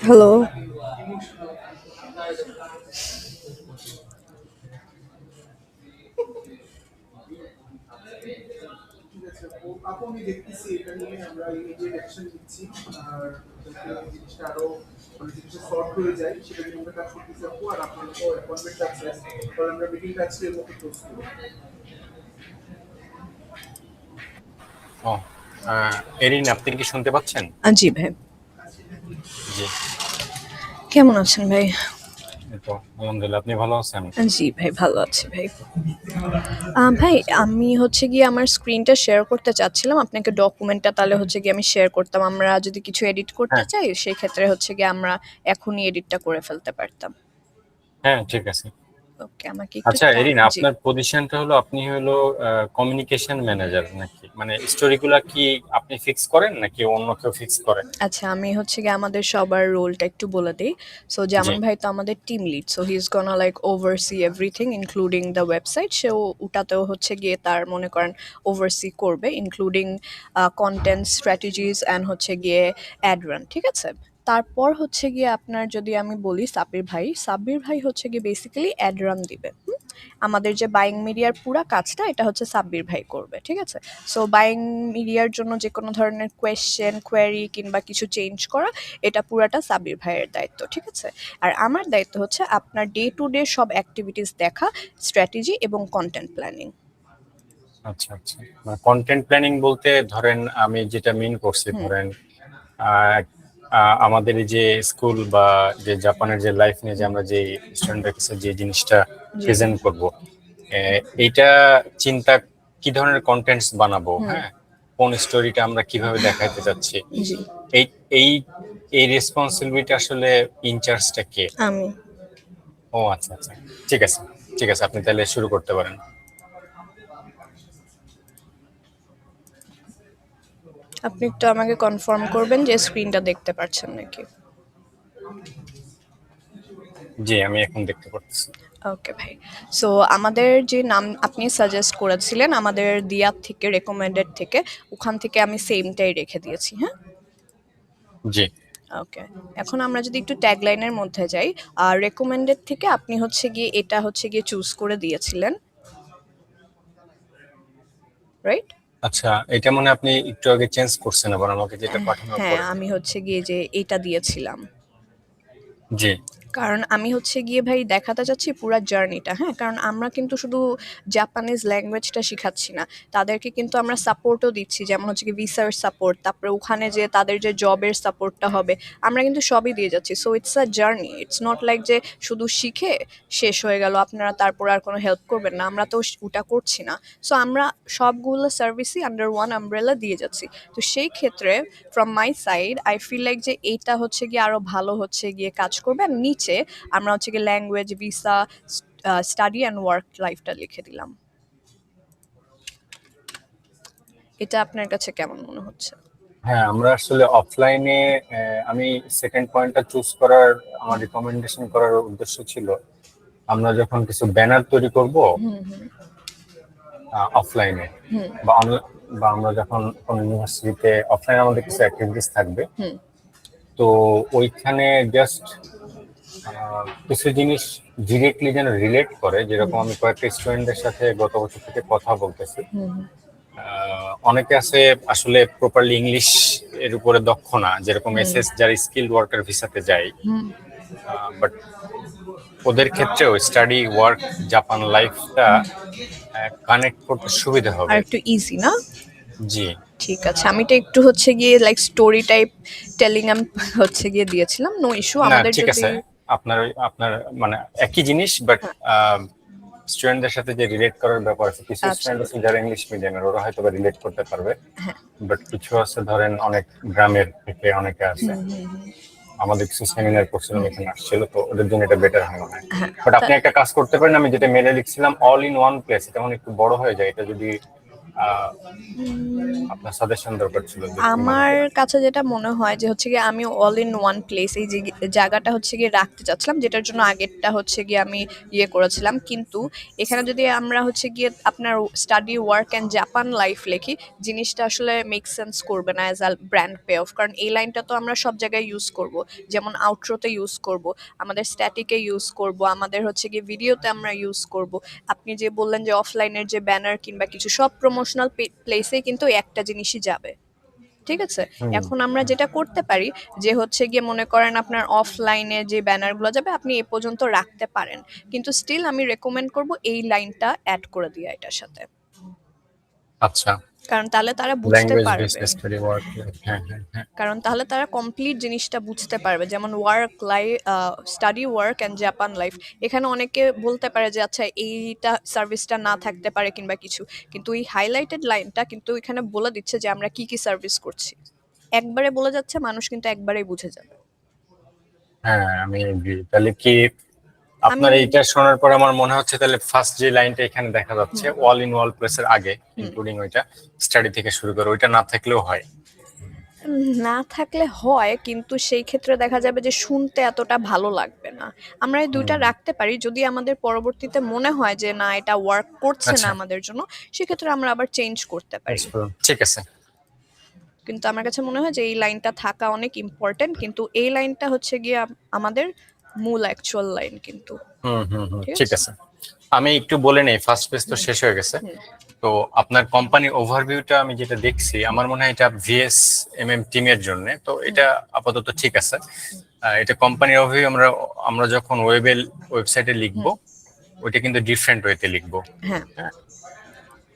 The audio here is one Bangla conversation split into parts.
হ্যালো। আপু আমি দেখতেছি এটা নিয়ে আমরা ইমিডিয়েট অ্যাকশন নিচ্ছি আর যাতে জিনিসটা আরো মানে জিনিসটা সলভ হয়ে যায় সেটা নিয়ে আমরা কাজ করতেছি আপু। আর আপনার তো অ্যাপয়েন্টমেন্ট আছে, তাহলে আমরা মিটিংটা আজকে এর মধ্যে ক্লোজ করবো। ও এরিন, আপনি কি শুনতে পাচ্ছেন? জি ভাই। জি। কেমন আছেন ভাই? এই তো আলহামদুলিল্লাহ, আপনি ভালো আছেন? জি ভাই, ভালো আছি ভাই। ভাই আমি হচ্ছে গিয়ে আমার স্ক্রিনটা শেয়ার করতে চাচ্ছিলাম আপনাকে, ডকুমেন্টটা তাহলে হচ্ছে গিয়ে আমি শেয়ার করতাম। আমরা যদি কিছু এডিট করতে হ্যাঁ চাই সেই ক্ষেত্রে হচ্ছে গিয়ে আমরা এখনই এডিটটা করে ফেলতে পারতাম। হ্যাঁ, ঠিক আছে। ওকে, আমাকে একটু আচ্ছা এরিন, জি। আপনার পজিশনটা হলো, আপনি হলো কমিউনিকেশন ম্যানেজার নাকি? মানে স্টোরিগুলা কি আপনি ফিক্স করেন নাকি অন্য কেউ ফিক্স করে? আচ্ছা, আমি হচ্ছে গিয়ে আমাদের সবার রোলটা একটু বলে দিই। সো জি। যেমন ভাই তো আমাদের team lead, so he is gonna like oversee everything including the website. সেও ওটাতেও হচ্ছে গিয়ে তার মনে করেন ওভারসি করবে, ইনক্লুডিং কন্টেন্ট স্ট্র্যাটেজিস অ্যান্ড হচ্ছে গিয়ে অ্যাড রান, ঠিক আছে। তারপর হচ্ছে গিয়ে আপনার যদি আমি বলি সাব্বির ভাই হচ্ছে গিয়ে বেসিক্যালি অ্যাড রান দিবে। আমাদের যে বাইং মিডিয়ার পুরা কাজটা এটা হচ্ছে সাব্বির ভাই করবে, ঠিক আছে। সো বাইং মিডিয়ার জন্য যে কোনো ধরনের কোয়েশ্চেন কোয়েরি কিংবা কিছু চেঞ্জ করা, এটা পুরাটা সাব্বির ভাইয়ের দায়িত্ব, ঠিক আছে। আর আমার দায়িত্ব হচ্ছে আপনার ডে টু ডে সব অ্যাক্টিভিটিস দেখা, স্ট্র্যাটেজি এবং কন্টেন্ট প্ল্যানিং। আচ্ছা আচ্ছা, মানে কন্টেন্ট প্ল্যানিং বলতে ধরেন আমি যেটা মিন করছি, ধরেন আহ, আমাদের এই যে স্কুল বা যে জাপানের যে লাইফ নিয়ে যে আমরা যে স্টুডেন্টদের কাছে যে জিনিসটা জি। প্রেজেন্ট করব, এইটা চিন্তা কি ধরনের কন্টেন্টস বানাবো, হ্যাঁ, কোন স্টোরিটা আমরা কিভাবে দেখাইতে চাচ্ছি, জি। এই এই এই রেসপন্সিবিলিটি আসলে ইনচার্জটা কে? আমি ও আচ্ছা আচ্ছা, ঠিক আছে ঠিক আছে, আপনি তাহলে শুরু করতে পারেন। আপনি একটু আমাকে কনফার্ম করবেন যে স্ক্রিনটা দেখতে পাচ্ছেন নাকি? জি, আমি এখন দেখতে পাচ্ছি। ওকে ভাই। সো আমাদের যে নাম আপনি সাজেস্ট করেছিলেন আমাদের দিয়ার থেকে, রেকমেন্ডেড থেকে, ওখান থেকে আমি সেমটাই রেখে দিয়েছি, হ্যাঁ। জি। ওকে, এখন আমরা যদি একটু ট্যাগলাইনের মধ্যে যাই, আর রেকমেন্ডেড থেকে আপনি হচ্ছে গিয়ে এটা হচ্ছে গিয়ে চুজ করে দিয়েছিলেন, রাইট? আচ্ছা, এটা মানে আপনি একটু আগে চেঞ্জ করছেন আবার আমাকে যেটা পাঠানোর হ্যাঁ, পরে? আমি হচ্ছে গিয়ে যে এটা দিয়েছিলাম, জি। কারণ আমি হচ্ছে গিয়ে ভাই দেখাতে চাচ্ছি পুরা জার্নিটা, হ্যাঁ। কারণ আমরা কিন্তু শুধু জাপানিজ ল্যাঙ্গুয়েজটা শিখাচ্ছি না, তাদেরকে কিন্তু আমরা সাপোর্টও দিচ্ছি, যেমন হচ্ছে কি ভিসার সাপোর্ট, তারপরে ওখানে যে তাদের যে জবের সাপোর্টটা হবে, আমরা কিন্তু সবই দিয়ে যাচ্ছি। So it's a journey, it's not like যে শুধু শিখে শেষ হয়ে গেল, আপনারা তারপর আর কোনো হেল্প করবেন না, আমরা তো ওটা করছি না। সো আমরা সবগুলো সার্ভিসই আন্ডার ওয়ান আমব্রেলা দিয়ে যাচ্ছি। তো সেই ক্ষেত্রে from my side I feel like যে এইটা হচ্ছে গিয়ে আরো ভালো হচ্ছে গিয়ে কাজ করবে। আর নিচে আমরা হচ্ছে গিয়ে language, visa, study and work লাইফটা লিখে দিলাম। এটা আপনার কাছে কেমন মনে হচ্ছে? হ্যাঁ, আমরা আসলে অফলাইনে, আমি সেকেন্ড পয়েন্টটা চুজ করার, আমার রিকমেন্ডেশন করার উদ্দেশ্য ছিল আমরা যখন কিছু ব্যানার তৈরি করব অফলাইনে বা বা আমরা যখন কোন ইউনিভার্সিটিতে অফলাইনে আমাদের কিছু অ্যাক্টিভিটিস থাকবে, তো ওইখানে জাস্ট কিছু জিনিস ডিরেক্টলি যেন রিলেট করে। যেরকম আমি কয়েকটা স্টুডেন্টদের সাথে গত বছর থেকে কথা বলতেছি, অনেকে আছে আসলে প্রপারলি ইংলিশ এর উপরে দক্ষ না, যেরকম এসএস যারা স্কিলড ওয়ার্কার ভিসাতে যায়, বাট ওদের ক্ষেত্রেও স্টাডি ওয়ার্ক জাপান লাইফটা কানেক্ট করতে সুবিধা আর হবে। একটু ইজি না? জি। ঠিক আছে, আমি তো একটু হচ্ছে গিয়ে লাইক স্টোরি টাইপ টেলিং আমি হচ্ছে গিয়ে দিয়েছিলাম, নো ইস্যু। না আমাদের ঠিক যদি আছে, আপনার আপনার মানে একই জিনিস, বাট স্টুডেন্টদের সাথে যে রিলেট করার ব্যাপার আছে, কিছু স্টুডেন্ট আছে যারা ইংলিশ মিডিয়ামের, ওরা হয়তো রিলেট করতে পারবে, বাট কিছু আছে ধরেন অনেক গ্রামের থেকে অনেকে আছে, আমাদের কিছু সেমিনার করছিলাম এখানে আসছিল, তো ওদের জন্য এটা বেটার হয় মনে হয়। বাট আপনি একটা কাজ করতে পারেন, আমি যেটা মেলে লিখছিলাম অল ইন ওয়ান প্লেস, এটা মানে একটু বড় হয়ে যায়, এটা যদি আহ, আপনার সাজেশন দরকার ছিল যে আমার কিভাবে। কাছে যেটা মনে হয় যে হচ্ছে গিয়ে আমি অল ইন ওয়ান প্লেস এই যে জায়গাটা হচ্ছে গিয়ে রাখতে চাচ্ছিলাম, যেটার জন্য আগেরটা হচ্ছে গিয়ে আমি ইয়ে করেছিলাম, কিন্তু এখানে যদি আমরা হচ্ছে গিয়ে আপনার study work and Japan life লিখি, জিনিসটা আসলে মেক সেন্স করবে না as a brand pay off, কারণ এই লাইনটা তো আমরা সব জায়গায় ইউজ করব, যেমন আউটরোতে ইউজ করব, আমাদের স্ট্যাটিকে ইউজ করব, আমাদের হচ্ছে গিয়ে ভিডিওতে আমরা ইউজ করব। আপনি যে বললেন যে অফলাইনের যে ব্যানার কিংবা কিছু সব প্রমোশনাল প্লেসে কিন্তু একটা জিনিসই যাবে, ঠিক আছে? হুম এখন আমরা যেটা করতে পারি যে হচ্ছে গিয়ে মনে করেন আপনার অফলাইনে যে ব্যানারগুলো যাবে আপনি এ পর্যন্ত রাখতে পারেন, কিন্তু স্টিল আমি রেকমেন্ড করব এই লাইনটা অ্যাড করে দিয়া এটার সাথে, আচ্ছা, কারণ তাহলে তারা বুঝতে ল্যাঙ্গুয়েজ পারবে। বেসড স্টাডি ওয়ার্ক, হ্যাঁ হ্যাঁ হ্যাঁ। কারণ তাহলে তারা কমপ্লিট জিনিসটা বুঝতে পারবে, যেমন work life, study work and Japan life, এখানে অনেকে বলতে পারে যে আচ্ছা এইটা সার্ভিসটা না থাকতে পারে কিংবা কিছু, কিন্তু এই হাইলাইটেড লাইনটা কিন্তু এখানে বলে দিচ্ছে যে আমরা কি কি সার্ভিস করছি, একবারে বলে যাচ্ছে, মানুষ কিন্তু একবারেই বুঝে যাবে। হ্যাঁ আমি এগ্রি। তাহলে কি আমি আপনার এইটা শোনার পর আমার মনে হচ্ছে তাহলে ফার্স্ট যে লাইনটা এখানে দেখা যাচ্ছে অল ইন অল প্লেসের আগে ইনক্লুডিং ওইটা স্টাডি থেকে শুরু করে ওইটা না থাকলেও হয়। না থাকলে হয়, কিন্তু সেই ক্ষেত্রে দেখা যাবে যে শুনতে এতটা ভালো লাগবে না। আমরা এই দুইটা হুম, রাখতে পারি, যদি আমাদের পরবর্তীতে মনে হয় যে না এটা ওয়ার্ক করছে না আচ্ছা, আমাদের জন্য, সেক্ষেত্রে আমরা আবার চেঞ্জ করতে পারি। ঠিক আছে। কিন্তু আমার কাছে মনে হয় যে এই লাইনটা থাকা অনেক ইম্পর্টেন্ট, কিন্তু এই লাইনটা হচ্ছে গিয়ে আমাদের মূল অ্যাকচুয়াল লাইন কিন্তু। হুম হুম হুম, ঠিক ঠিক আছে। আছে। আমি একটু বলে নেই, ফার্স্ট পেজ তো শেষ হয়ে গেছে। হুম তো আপনার কোম্পানি ওভারভিউটা আমি যেটা দেখছি আমার মনে হয় এটা ভিএস টিমের জন্য, তো এটা আপাতত ঠিক আছে। এটা কোম্পানি ওভারভিউ আমরা আমরা যখন ওয়েবসাইটে লিখবো হুম। ওইটা কিন্তু ডিফারেন্ট ওয়েতে লিখবো। হ্যাঁ, হ্যাঁ,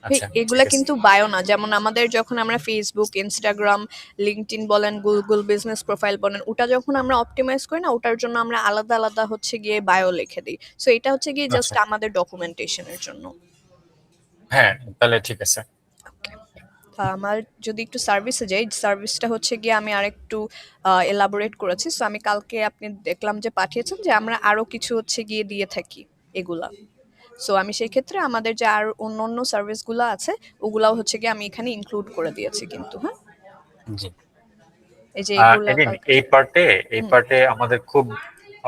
আচ্ছা ঠিক এগুলা আছে। কিন্তু বায়ো না, যেমন আমাদের যখন আমরা ফেসবুক, ইনস্টাগ্রাম, লিঙ্কডইন বলেন, গুগল বিজনেস প্রোফাইল বলেন, ওটা যখন আমরা অপটিমাইজ করি না, ওটার জন্য আমরা আলাদা আলাদা হচ্ছে গিয়ে বায়ো লিখে দিই। সো এটা হচ্ছে গিয়ে জাস্ট আচ্ছা, আমাদের ডকুমেন্টেশনের জন্য। হ্যাঁ তাহলে ঠিক আছে। Okay. আমার যদি একটু সার্ভিসে যাই, সার্ভিসটা হচ্ছে গিয়ে আমি আরেকটু এলাবোরেট করেছি। সো আমি কালকে আপনি দেখলাম যে পাঠিয়েছেন যে আমরা আরো কিছু হচ্ছে গিয়ে দিয়ে থাকি এগুলা। সো আমি সেই ক্ষেত্রে আমাদের যে আর অন্য অন্য সার্ভিসগুলো আছে ওগুলাও হচ্ছে গিয়ে আমি এখানে ইনক্লুড করে দিয়েছি কিন্তু, হ্যাঁ, জি, এই যে এগুলা এগেইন কালকে। হুম এই পার্টে আমাদের খুব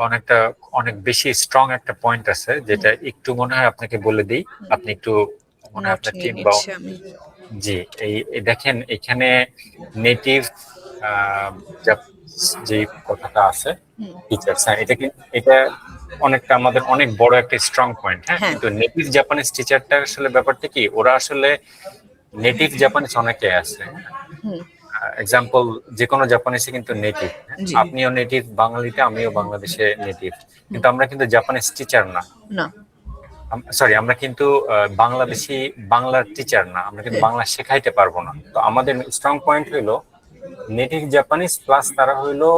অনেকটা অনেক বেশি স্ট্রং একটা পয়েন্ট আছে হুম। যেটা একটু মনে হয় আপনাকে বলে দিই। আপনি একটু মনে হয় নোট আপনার নিয়ে টিম বা নিচ্ছি আমি। জি, এই দেখেন এখানে নেটিভ যা যে কথাটা আছে হুম। টিচার্স, হ্যাঁ এটা অনেকটা আমাদের অনেক বড় একটা স্ট্রং পয়েন্ট। হ্যাঁ, হ্যাঁ। কিন্তু নেটিভ জাপানিজ টিচারটার আসলে ব্যাপারটা কি, ওরা আসলে নেটিভ জাপানিজ অনেকে আছে। হুম। এক্সাম্পল যে কোনো জাপানিসে কিন্তু নেটিভ, জি। আপনিও নেটিভ বাঙালিতে, আমিও বাংলাদেশে নেটিভ, হুম। কিন্তু আমরা কিন্তু জাপানিজ টিচার না। না। সরি, আমরা কিন্তু বাংলাদেশি বাংলার টিচার না, আমরা কিন্তু বাংলা শেখাইতে পারবো না। তো আমাদের স্ট্রং পয়েন্ট হইলো নেটিভ জাপানিজ প্লাস তারা হইলো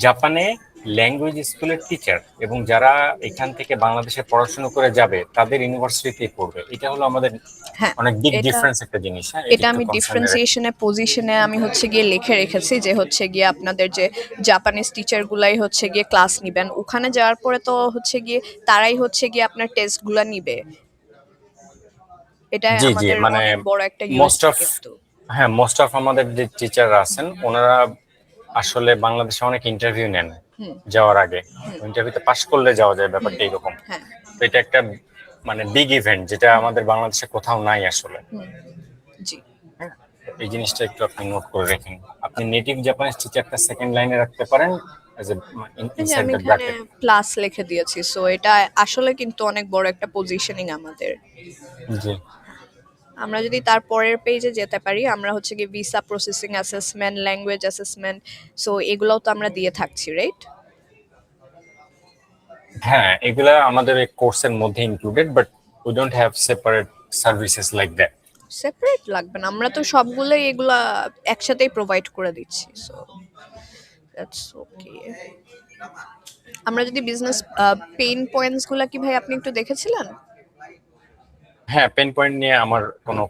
জাপানে ল্যাঙ্গুয়েজ স্কুলের টিচার, এবং যারা এখান থেকে বাংলাদেশে পড়াশোনা করে যাবে তাদের ইউনিভার্সিটিতে পড়বে। এটা হলো আমাদের হ্যাঁ, অনেক বিগ এটা ডিফারেন্স একটা জিনিস। হ্যাঁ, এটা এটা একটু আমি কনসার্ন রাখি। ডিফারেন্সিয়েশনে পজিশনে আমি হচ্ছে গিয়ে লিখে রেখেছি যে হচ্ছে গিয়ে আপনাদের যে জাপানিজ টিচার গুলাই হচ্ছে গিয়ে ক্লাস নিবেন, ওখানে যাওয়ার পরে তো হচ্ছে গিয়ে তারাই হচ্ছে গিয়ে আপনার টেস্ট গুলা নিবে। এটা জি জি, আমাদের মানে অনেক বড় একটা মোস্ট ইউএসপি অফ, কিন্তু। হ্যাঁ মোস্ট অফ আমাদের যে টিচাররা আছেন ওনারা আসলে বাংলাদেশে অনেক ইন্টারভিউ নেন হুম যাওয়ার আগে। হুম ইন্টারভিউতে পাশ করলে যাওয়া যায়, হুম। ব্যাপারটা এরকম। হ্যাঁ। তো এটা একটা মানে বিগ ইভেন্ট যেটা আমাদের বাংলাদেশে কোথাও নাই আসলে। হুম। জি। হ্যাঁ, তো এই জিনিসটা একটু আপনি নোট করে রাখেন। আপনি নেটিভ জাপানিজ টিচারটা সেকেন্ড লাইনে রাখতে পারেন এজ এ এই যে ইনসাইড আমি দ্য এখানে ব্র্যাকেট। প্লাস লিখে দিয়েছি, সো এটা আসলে কিন্তু অনেক বড় একটা পজিশনিং আমাদের। জি আমরা যদি তার পরের পেজে যেতে পারি, আমরা হচ্ছে কি visa processing assessment, language assessment, so এগুলোও তো আমরা দিয়ে থাকছি, রাইট? হ্যাঁ, এগুলা আমাদের এই কোর্সের মধ্যে included, but we don't have separate services like that. Separate লাগবে না, আমরা তো সবগুলোই এগুলা একসাথেই প্রোভাইড করে দিচ্ছি, সো দ্যাটস ওকে। আমরা যদি বিজনেস পেইন পয়েন্টস গুলা কি ভাই আপনি একটু দেখেছিলেন? হ্যাঁ, পেন পয়েন্ট নিয়ে আমার কোনো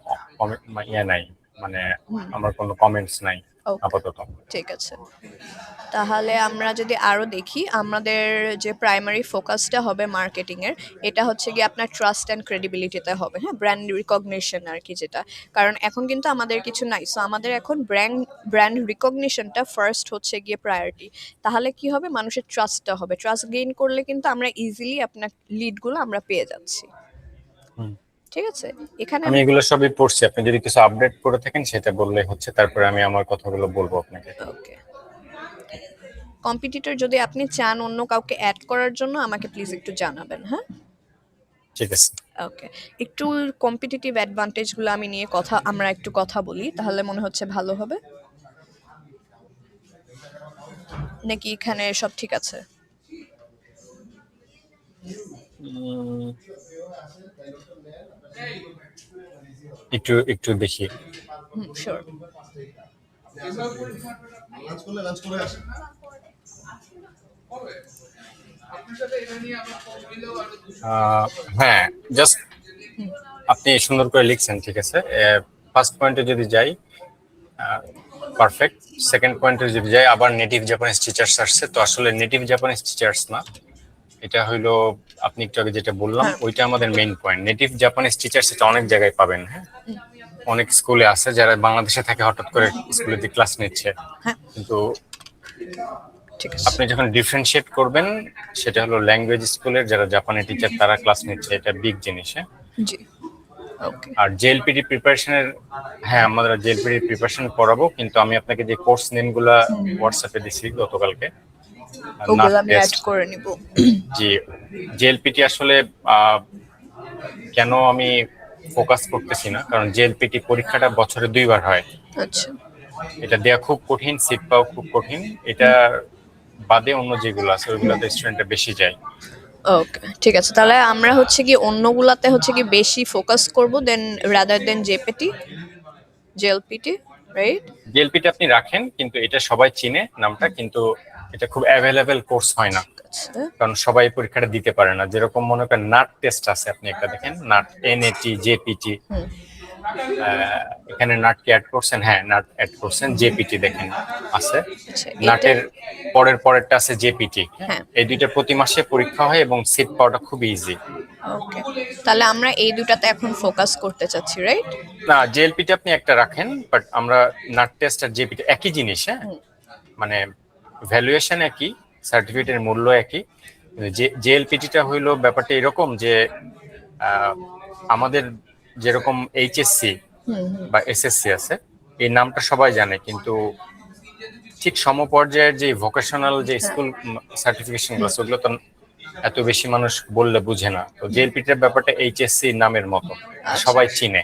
ইয়ে নাই, মানে হুম। আমার কোনো কমেন্টস নাই। ওকে, আপাতত। ঠিক আছে। তাহলে আমরা যদি আরো দেখি, আমাদের যে প্রাইমারি ফোকাসটা হবে মার্কেটিং এর, এটা হচ্ছে গিয়ে আপনার ট্রাস্ট অ্যান্ড ক্রেডিবিলিটিতে হবে, হ্যাঁ, ব্র্যান্ড রিকগনিশন আর কি যেটা। কারণ এখন কিন্তু আমাদের কিছু নাই, সো আমাদের এখন ব্র্যান্ড রিকগনিশনটা ফার্স্ট হচ্ছে গিয়ে প্রায়োরিটি। তাহলে কি হবে, মানুষের ট্রাস্টটা হবে, ট্রাস্ট গেইন করলে কিন্তু আমরা ইজিলি আপনার লিডগুলো আমরা পেয়ে যাচ্ছি। হুম। ঠিক আছে, এখানে আমি আমি এগুলো সবই পড়ছি, আপনি যদি কিছু আপডেট করে থাকেন সেটা বললে হচ্ছে, তারপরে আমি আমার কথাগুলো বলবো আপনাকে। ওকে, কম্পিটিটর যদি আপনি চান অন্য কাউকে অ্যাড করার জন্য, আমাকে প্লিজ একটু জানাবেন, হ্যাঁ। ঠিক আছে। ওকে, একটু কম্পিটিটিভ অ্যাডভান্টেজগুলো আমি নিয়ে আমরা একটু কথা বলি, তাহলে মনে হচ্ছে ভালো হবে। নাকি এখানে সব ঠিক আছে? উম, একটু একটু দেখি। শিওর। হ্যাঁ, জাস্ট আপনি সুন্দর করে লিখছেন, ঠিক আছে। ফার্স্ট পয়েন্টে যদি যাই, পারফেক্ট। সেকেন্ড পয়েন্টে যদি যাই, আবার নেটিভ জাপানিজ টিচার্স আসছে, তো আসলে নেটিভ জাপানিজ টিচার্স না, এটা হইলো আপনি একটু আগে যেটা বললাম হ্যাঁ, ওইটা আমাদের main point. Native Japanese teachers এটা অনেক জায়গায় পাবেন, হ্যাঁ। অনেক স্কুলে আছে যারা বাংলাদেশে থাকে, হঠাৎ করে স্কুলে দিয়ে ক্লাস নিচ্ছে, হ্যাঁ, কিন্তু ঠিক আছে। আপনি যখন ডিফারেন্সিয়েট করবেন, সেটা হলো ল্যাঙ্গুয়েজ স্কুলের যারা জাপানি টিচার তারা ক্লাস নিচ্ছে, এটা বিগ জিনিস, হ্যাঁ। জি, ওকে। আর জেএলপিটি প্রিপারেশনের, হ্যাঁ আমরা জেএলপিটি প্রিপারেশন করাবো, কিন্তু আমি আপনাকে যে কোর্স নেমগুলা হোয়াটসঅ্যাপে দিছি গতকালকে, নাট ওগুলো আমি অ্যাড টেস্ট, করে নিব। জি, জেএলপিটি আসলে কেন আমি ফোকাস করতেছি না, কারণ জেএলপিটি পরীক্ষাটা বছরে 2বার হয়, আচ্ছা, এটা দেওয়া খুব কঠিন, সিট পাওয়া খুব কঠিন। এটা বাদে অন্য যেগুলো আছে ওইগুলোতে স্টুডেন্টটা বেশি যায়। ওকে, ঠিক আছে। তাহলে আমরা হচ্ছে কি অন্যগুলাতে হচ্ছে কি বেশি ফোকাস করব then rather than JLPT, right? JLPT আপনি রাখেন, কিন্তু এটা সবাই চিনে নামটা, কিন্তু এটা খুব অ্যাভেলেবেল কোর্স হয় না, আচ্ছা, কারণ সবাই পরীক্ষাটা দিতে পারে না। যেরকম মনে করেন নাট টেস্ট আছে, আপনি একটা দেখেন, নাট এনএটি জেপিটি, এখানে নাট কি অ্যাড করছেন? হ্যাঁ, নাট অ্যাড করছেন। জেপিটি দেখেন আছে, আচ্ছা, এটা, নাটের পরেরটা আছে জেপিটি। হ্যাঁ, এই দুইটা প্রতি মাসে পরীক্ষা হয় এবং সিট পাওয়াটা খুব ইজি। ওকে। তাহলে আমরা এই দুটাতে এখন ফোকাস করতে চাচ্ছি, রাইট? না, জেএলপিটি আপনি একটা রাখেন, বাট আমরা নাট টেস্ট আর জেপিটি একই জিনিস, হ্যাঁ, মানে ভ্যালুয়েশন একই, সার্টিফিকেটের মূল্য একই। জেএলপিটিটা হইলো ব্যাপারটা এরকম যে আমাদের যেরকম এইচএসসি বা এসএসসি আছে, এই নামটা সবাই জানে, কিন্তু ঠিক সমপর্যায়ের যে ভোকেশনাল যে স্কুল সার্টিফিকেশন গুলো আছে, ওগুলো তো এত বেশি মানুষ বললে বুঝে না। তো জেএলপিটির ব্যাপারটা এইচএসসি নামের মতো, আচ্ছা, সবাই চিনে,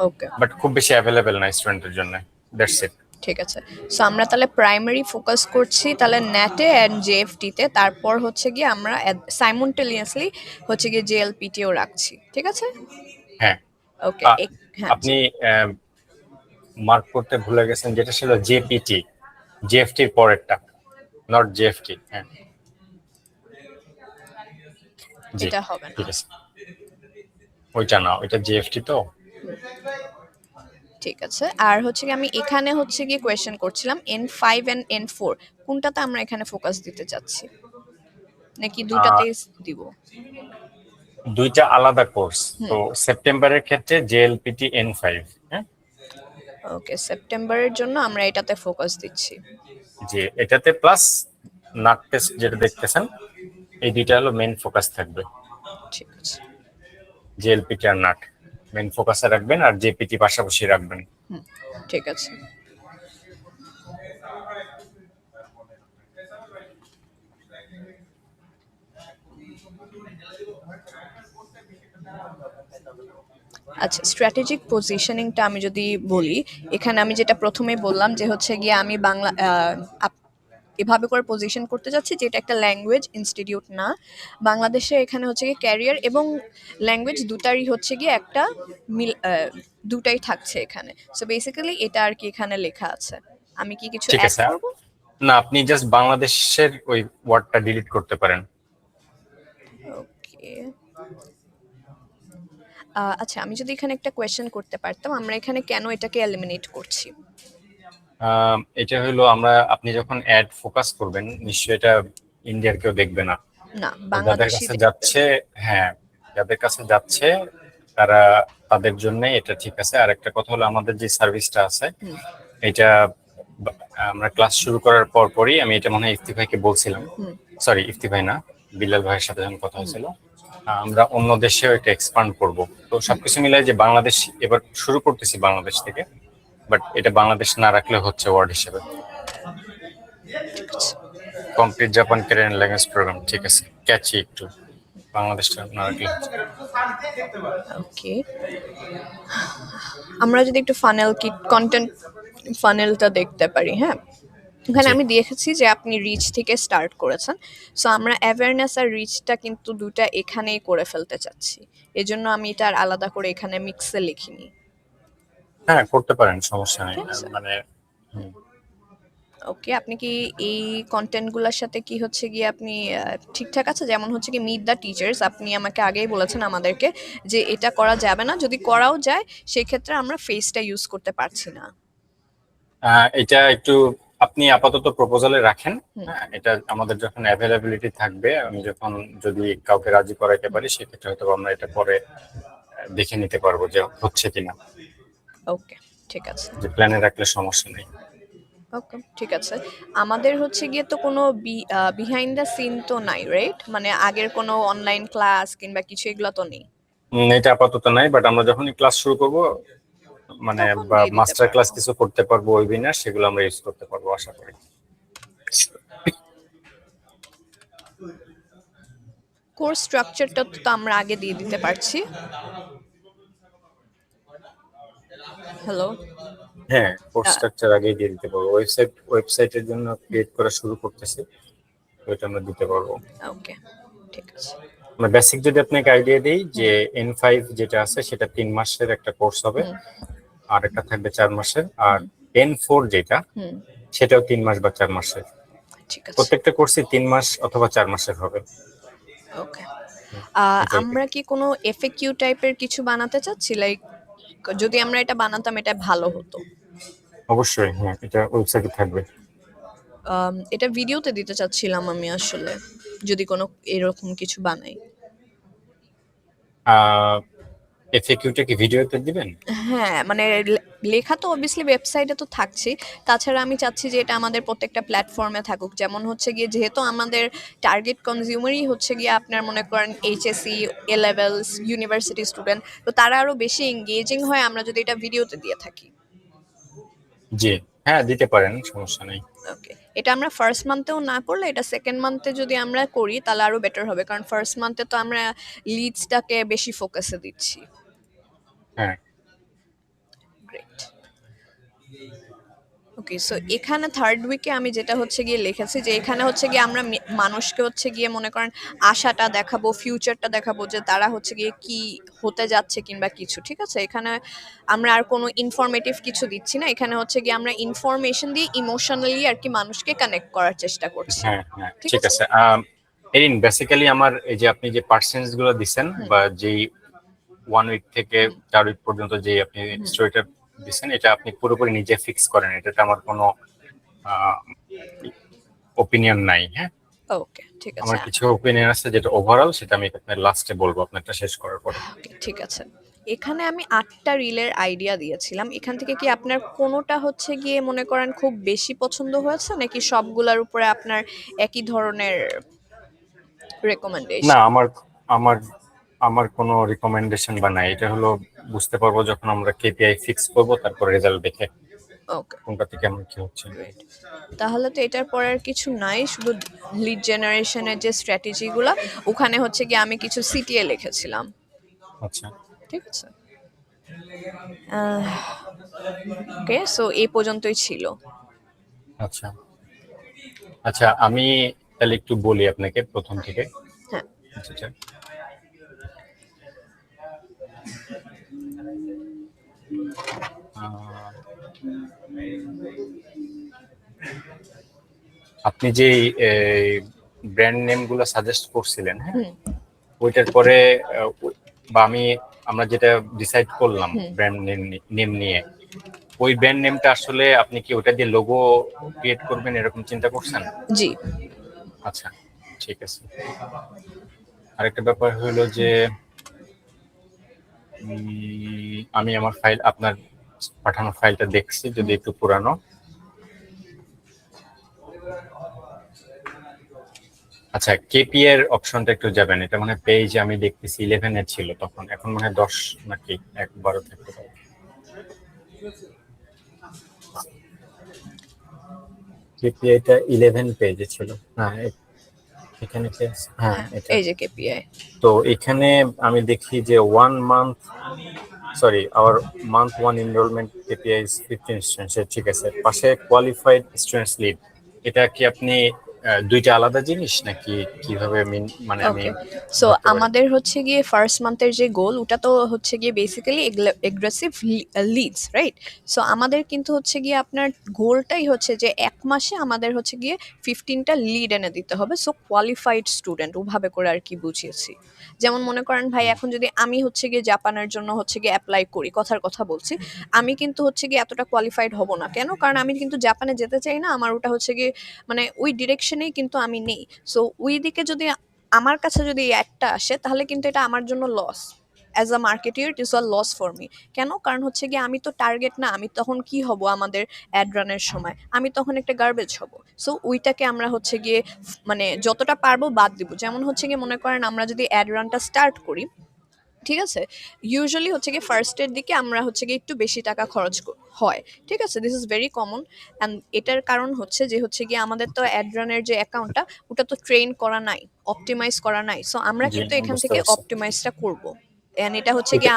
ওকে, বাট খুব বেশি অ্যাভেলেবেল না স্টুডেন্টের জন্য। That's it. ঠিক আছে। সো আমরা তাহলে প্রাইমারি ফোকাস করছি তাহলে নেটে অ্যান্ড জেএফটি তে, তারপর হচ্ছে গিয়ে আমরা সাইমultaneously হচ্ছে গিয়ে জেএলপিটিও রাখছি, ঠিক আছে? হ্যাঁ, ওকে, আ- হ্যাঁ, আপনি মার্ক করতে ভুলে গেছেন, যেটা ছিল জেপিটি, জেএফটির পরেরটা, নট জেএফটি। হ্যাঁ, জি, এটা হবে না। ঠিক আছে, ওইটা না, ওইটা জেএফটি তো। ঠিক আছে। আর হচ্ছে কি আমি এখানে হচ্ছে গিয়ে কোয়েশ্চেন করছিলাম N5 এন্ড N4 কোনটাতে আমরা এখানে ফোকাস দিতে চাচ্ছি, নাকি আহ, দুইটাতেই দিব? দুইটা আলাদা কোর্স। তো সেপ্টেম্বরের ক্ষেত্রে জেএলপিটি N5, হ্যাঁ, ওকে, সেপ্টেম্বরের জন্য আমরা এটাতে ফোকাস দিচ্ছি। যে এটাতে প্লাস নাট টেস্ট যেটা দেখতেছেন, এই দুইটা হলো মেইন ফোকাস থাকবে। ঠিক আছে, জেএলপিটি আর নাট মেইন ফোকাসে রাখবেন, আর জেপিটি পাশাপাশি রাখবেন। ঠিক আছে। আচ্ছা, স্ট্র্যাটেজিক পজিশনিংটা আমি যদি বলি, এখানে আমি যেটা প্রথমে বললাম যে হচ্ছে গিয়ে আমি বাংলা এভাবে করে পজিশন করতে যাচ্ছি যে এটা একটা ল্যাঙ্গুয়েজ ইনস্টিটিউট না, বাংলাদেশে এখানে হচ্ছে গিয়ে ক্যারিয়ার এবং ল্যাঙ্গুয়েজ দুটারই হচ্ছে গিয়ে একটা মিল, দুটাই থাকছে এখানে। সো বেসিক্যালি এটা আর কি এখানে লেখা আছে। আমি কি কিছু ঠিক অ্যাড আছে, করব? না আপনি জাস্ট বাংলাদেশের ওই ওয়ার্ডটা ডিলিট করতে পারেন। ওকে, আচ্ছা, আমি যদি এখানে একটা কোয়েশ্চেন করতে পারতাম, আমরা এখানে কেন এটাকে এলিমিনেট করছি? এটা হলো আপনি যখন অ্যাড ফোকাস করবেন নিশ্চয়ই এটা ইন্ডিয়ার কেউ দেখবে না। না, তো যাদের বাংলাদেশি কাছে দেখবে। যাচ্ছে, হ্যাঁ, যাদের কাছে যাচ্ছে তারা, তাদের জন্য এটা ঠিক আছে। আর একটা কথা হলো আমাদের যে সার্ভিসটা আছে হুম এটা আমরা ক্লাস শুরু করার পরই আমি এটা মনে হয় ইফতি ভাইকে বলছিলাম, হুম সরি ইফতি ভাই না, বিল্লাল ভাইয়ের সাথে যখন কথা হয়েছিল, আমরা অন্য দেশেও এটা এক্সপান্ড করব। তো সবকিছু মিলাই যে বাংলাদেশ এবার শুরু করতেছি বাংলাদেশ থেকে, বাট এটা বাংলাদেশ না রাখলে হচ্ছে ওয়ার্ড হিসেবে ঠিক আছে। Complete Japan career language programme. ঠিক আছে, ক্যাচি একটু, বাংলাদেশটা না রাখলে হচ্ছে। ওকে, আমরা যদি একটু ফানেল কি কন্টেন্ট ফানেলটা দেখতে পারি, হ্যাঁ, ওখানে জি আমি দেখেছি যে আপনি রিচ থেকে স্টার্ট করেছেন। সো আমরা অ্যাওয়ারনেস আর রিচটা কিন্তু দুটা এখানেই করে ফেলতে চাচ্ছি, এজন্য আমি এটা আর আলাদা করে এখানে মিক্সে লিখিনি। হ্যাঁ, করতে পারেন, সমস্যা নেই। ঠিক আছে, মানে হুম। ওকে। আপনি কি এই কন্টেন্টগুলোর সাথে কি হচ্ছে গিয়ে আপনি ঠিকঠাক আছে? যেমন হচ্ছে কি মিট দ্য টিচার্স, আপনি আমাকে আগেই বলেছেন আমাদেরকে যে এটা করা যাবে না, যদি করাও যায় সেই ক্ষেত্রে আমরা ফেসটা ইউজ করতে পারছি না। এটা একটু আপনি আপাতত প্রপোজালে রাখেন। হুম হ্যাঁ, এটা আমাদের যখন অ্যাভেলেবিলিটি থাকবে, আমি যখন যদি কাউকে রাজি করাইতে পারি সেক্ষেত্রে হয়তো আমরা এটা পরে দেখে নিতে পারবো যে হচ্ছে কিনা। ওকে, ঠিক আছে। যে প্ল্যানে রাখলে সমস্যা নেই। ওকে, ঠিক আছে। আমাদের হচ্ছে গিয়ে তো কোনো বিহাইন্ড দ্য সিন তো নাই, রাইট? মানে আগের কোনো অনলাইন ক্লাস কিংবা কিছু এগুলো তো নেই। এটা আপাতত নাই, বাট আমরা যখনই ক্লাস শুরু করব, মানে তখন বা দিয়ে দিতে মাস্টার ক্লাস পারবো। কিছু করতে পারবো, ওয়েবিনার, সেগুলো আমরা ইউজ করতে পারবো আশা করি। কোর্স স্ট্রাকচারটা তো আমরা আগে দিয়ে দিতে পারছি। হ্যালো। হ্যাঁ, কোর্স স্ট্রাকচার আগেই দিয়ে দিতে পারবো। ওয়েবসাইটের জন্য ক্রিয়েট করা শুরু করতেছি, তো এটা আমরা দিতে পারবো। ওকে, ঠিক আছে। আমরা বেসিক যদি আপনাকে আইডিয়া দিই যে N5 যেটা আছে সেটা 3 মাসের একটা কোর্স হবে, হুম আর একটা থাকবে 4 মাসের, আর হুম N4 যেটা হুম সেটাও 3 মাস বা 4 মাসের। ঠিক আছে। প্রত্যেকটা কোর্সই 3 মাস অথবা 4 মাসের হবে। ওকে। এটাই। আমরা কি কোনো এফএকিউ টাইপের কিছু বানাতে চাচ্ছি, লাইক যদি আমরা এটা বানাতাম এটা ভালো হতো। অবশ্যই, হ্যাঁ, এটা ওয়েবসাইটে থাকবে। এটা ভিডিওতে দিতে চাচ্ছিলাম আমি আসলে, যদি কোনো এরকম কিছু বানাই। এফএকিউটা কি ভিডিওতে দিবেন? হ্যাঁ, মানে লেখা তো অবভিয়াসলি ওয়েবসাইটে তো থাকছেই। তাছাড়া আমি চাচ্ছি যে এটা আমাদের প্রত্যেকটা প্ল্যাটফর্মে থাকুক। যেমন হচ্ছে গিয়ে যেহেতু আমাদের টার্গেট কনজিউমারই হচ্ছে গিয়ে আপনার মনে করেন এইচএসসি, এ লেভেলস, ইউনিভার্সিটি স্টুডেন্ট। তো তারা আরো বেশি এঙ্গেজিং হয় আমরা যদি এটা ভিডিওতে দিয়ে থাকি। জি, হ্যাঁ, দিতে পারেন, সমস্যা নেই। ওকে। এটা আমরা ফার্স্ট মান্থেও না করলে এটা সেকেন্ড মান্থে যদি আমরা করি তাহলে আরো বেটার হবে, কারণ ফার্স্ট মান্থে তো আমরা লিডসটাকে বেশি ফোকাসে দিচ্ছি। হ্যাঁ, গ্রেট। ওকে, সো এখানে থার্ড উইকে আমি যেটা হচ্ছে গিয়ে লিখেছি যে এখানে হচ্ছে গিয়ে আমরা মানুষকে হচ্ছে গিয়ে মনে করেন আশাটা দেখাবো, ফিউচারটা দেখাবো যে তারা হচ্ছে গিয়ে কি হতে যাচ্ছে কিংবা কিছু, ঠিক আছে? এখানে আমরা আর কোনো ইনফরমেটিভ কিছু দিচ্ছি না, এখানে হচ্ছে গিয়ে আমরা ইনফরমেশন দিয়ে ইমোশনালি আর কি মানুষকে কানেক্ট করার চেষ্টা করছি। হ্যাঁ, হ্যাঁ, ঠিক ঠিক আছে। আছে। এরিন, বেসিক্যালি আমার এই যে আপনি যে পার্সেন্টেজ গুলো দিচ্ছেন, হুম বা যেই 1 উইক থেকে হুম 4 উইক পর্যন্ত যে আপনি হুম স্টোরিটা দিচ্ছেন, এটা আপনি পুরোপুরি নিজে ফিক্স করেন, এটাতে আমার কোনো ওপিনিয়ন নাই। হ্যাঁ, ওকে, ঠিক আছে। আমার কিছু ওপিনিয়ন আছে যেটা ওভারঅল, সেটা আমি আপনার লাস্টে বলবো আপনারটা শেষ করার পরে। ওকে, ঠিক আছে। এখানে আমি 8টা রিলের আইডিয়া দিয়েছিলাম, এখান থেকে কি আপনার কোনোটা হচ্ছে গিয়ে মনে করেন খুব বেশি পছন্দ হয়েছে নাকি সবগুলোর উপরে আপনার একই ধরনের না, রেকমেন্ডেশন? আমার আমার কোনো রিকমেন্ডেশন বা নাই, এটা হলো বুঝতে পারবো যখন আমরা কেপিআই ফিক্স করবো, তারপর রেজাল্ট দেখে ওকে, কোনটাতে কেমন কি হচ্ছে। গ্রেট। তাহলে তো এটার পরে আর কিছু নাই, শুধু লিড জেনারেশনের যে স্ট্র্যাটেজিগুলো, ওখানে হচ্ছে গিয়ে আমি কিছু সিটিএ লিখেছিলাম। আচ্ছা, ঠিক আছে। ওকে, সো এই পর্যন্তই ছিল। আচ্ছা, আচ্ছা, আমি তাহলে একটু বলি আপনাকে প্রথম থেকে হ্যাঁ। যেটা আহ, আপনি যে ব্র্যান্ড নেম গুলো সাজেস্ট করছিলেন, হ্যাঁ, হুম ওইটার পরে বা আমরা যেটা ডিসাইড করলাম হুম ব্র্যান্ড নেম নিয়ে, ওই ব্র্যান্ড নেমটা আসলে আপনি কি ওটা দিয়ে লোগো ক্রিয়েট করবেন এরকম চিন্তা করছেন? জি। আচ্ছা, ঠিক আছে। আরেকটা ব্যাপার হলো যে আমি আমার ফাইল, আপনার পাঠানো ফাইলটা দেখছি, যদি একটু পুরানো। আচ্ছা, কেপিআই এর অপশনটা একটু যাবেন, এটা মানে পেজ আমি দেখতেছি 11 এর ছিল তখন, এখন মানে 10 নাকি 12 থাকতে পারে। কেপিআইটা 11 পেজে ছিল। হ্যাঁ, এখানে কি আছে? হ্যাঁ, হ্যাঁ, এটা। এই যে কেপিআই। তো এখানে আমি দেখি যে 1 month, sorry, our month 1 enrolment KPI is 15 students, ঠিক আছে। পাশে কোয়ালিফাইড স্টুডেন্টস লিড, এটা কি আপনি দুইটা আলাদা জিনিস নাকি কিভাবে মানে আমি ওকে, সো ধরতে পারি? আমাদের হচ্ছে গিয়ে ফার্স্ট মান্থের যে গোল ওটা তো হচ্ছে গিয়ে basically aggressive leads, right? So আমাদের কিন্তু হচ্ছে গিয়ে আপনার গোলটাই হচ্ছে যে এক মাসে আমাদের হচ্ছে গিয়ে 15টা লিড এনে দিতে হবে। সো কোয়ালিফাইড স্টুডেন্ট ওভাবে করে আর কি বুঝিয়েছি। যেমন মনে করেন ভাই, এখন যদি আমি হচ্ছে গিয়ে জাপানের জন্য হচ্ছে গিয়ে অ্যাপ্লাই করি, কথার কথা বলছি, আমি কিন্তু হচ্ছে গিয়ে এতটা কোয়ালিফাইড হব না। কেন? কারণ আমি কিন্তু জাপানে যেতে চাই না, আমার ওটা হচ্ছে গিয়ে মানে ওই ডিরেকশনেই কিন্তু আমি নেই। সো ওই দিকে যদি আমার কাছে যদি এই অ্যাডটা আসে, তাহলে কিন্তু এটা আমার জন্য loss. As a marketer it is a loss for me. কেন? কারণ হচ্ছে গিয়ে আমি তো টার্গেট না, আমি তখন কি হব আমাদের অ্যাড রানের সময়? আমি তখন একটা গার্বেজ হব। সো ওইটাকে আমরা হচ্ছে গিয়ে মানে যতটা পারবো বাদ দিব। যেমন হচ্ছে গিয়ে মনে করেন আমরা যদি অ্যাড রানটা স্টার্ট করি, ঠিক আছে, ইউজুয়ালি হচ্ছে গিয়ে ফার্স্টের দিকে আমরা হচ্ছে গিয়ে একটু বেশি টাকা খরচ হয়, ঠিক আছে, this is very common. And এটার কারণ হচ্ছে যে হচ্ছে গিয়ে আমাদের তো অ্যাড রানের যে অ্যাকাউন্টটা ওটা তো ট্রেন করা নাই, অপটিমাইজ করা নাই। সো আমরা জি, কিন্তু এখান বুঝতে থেকে পারছি। অপটিমাইজটা করব। এন্ড এটা হচ্ছে এটা গিয়ে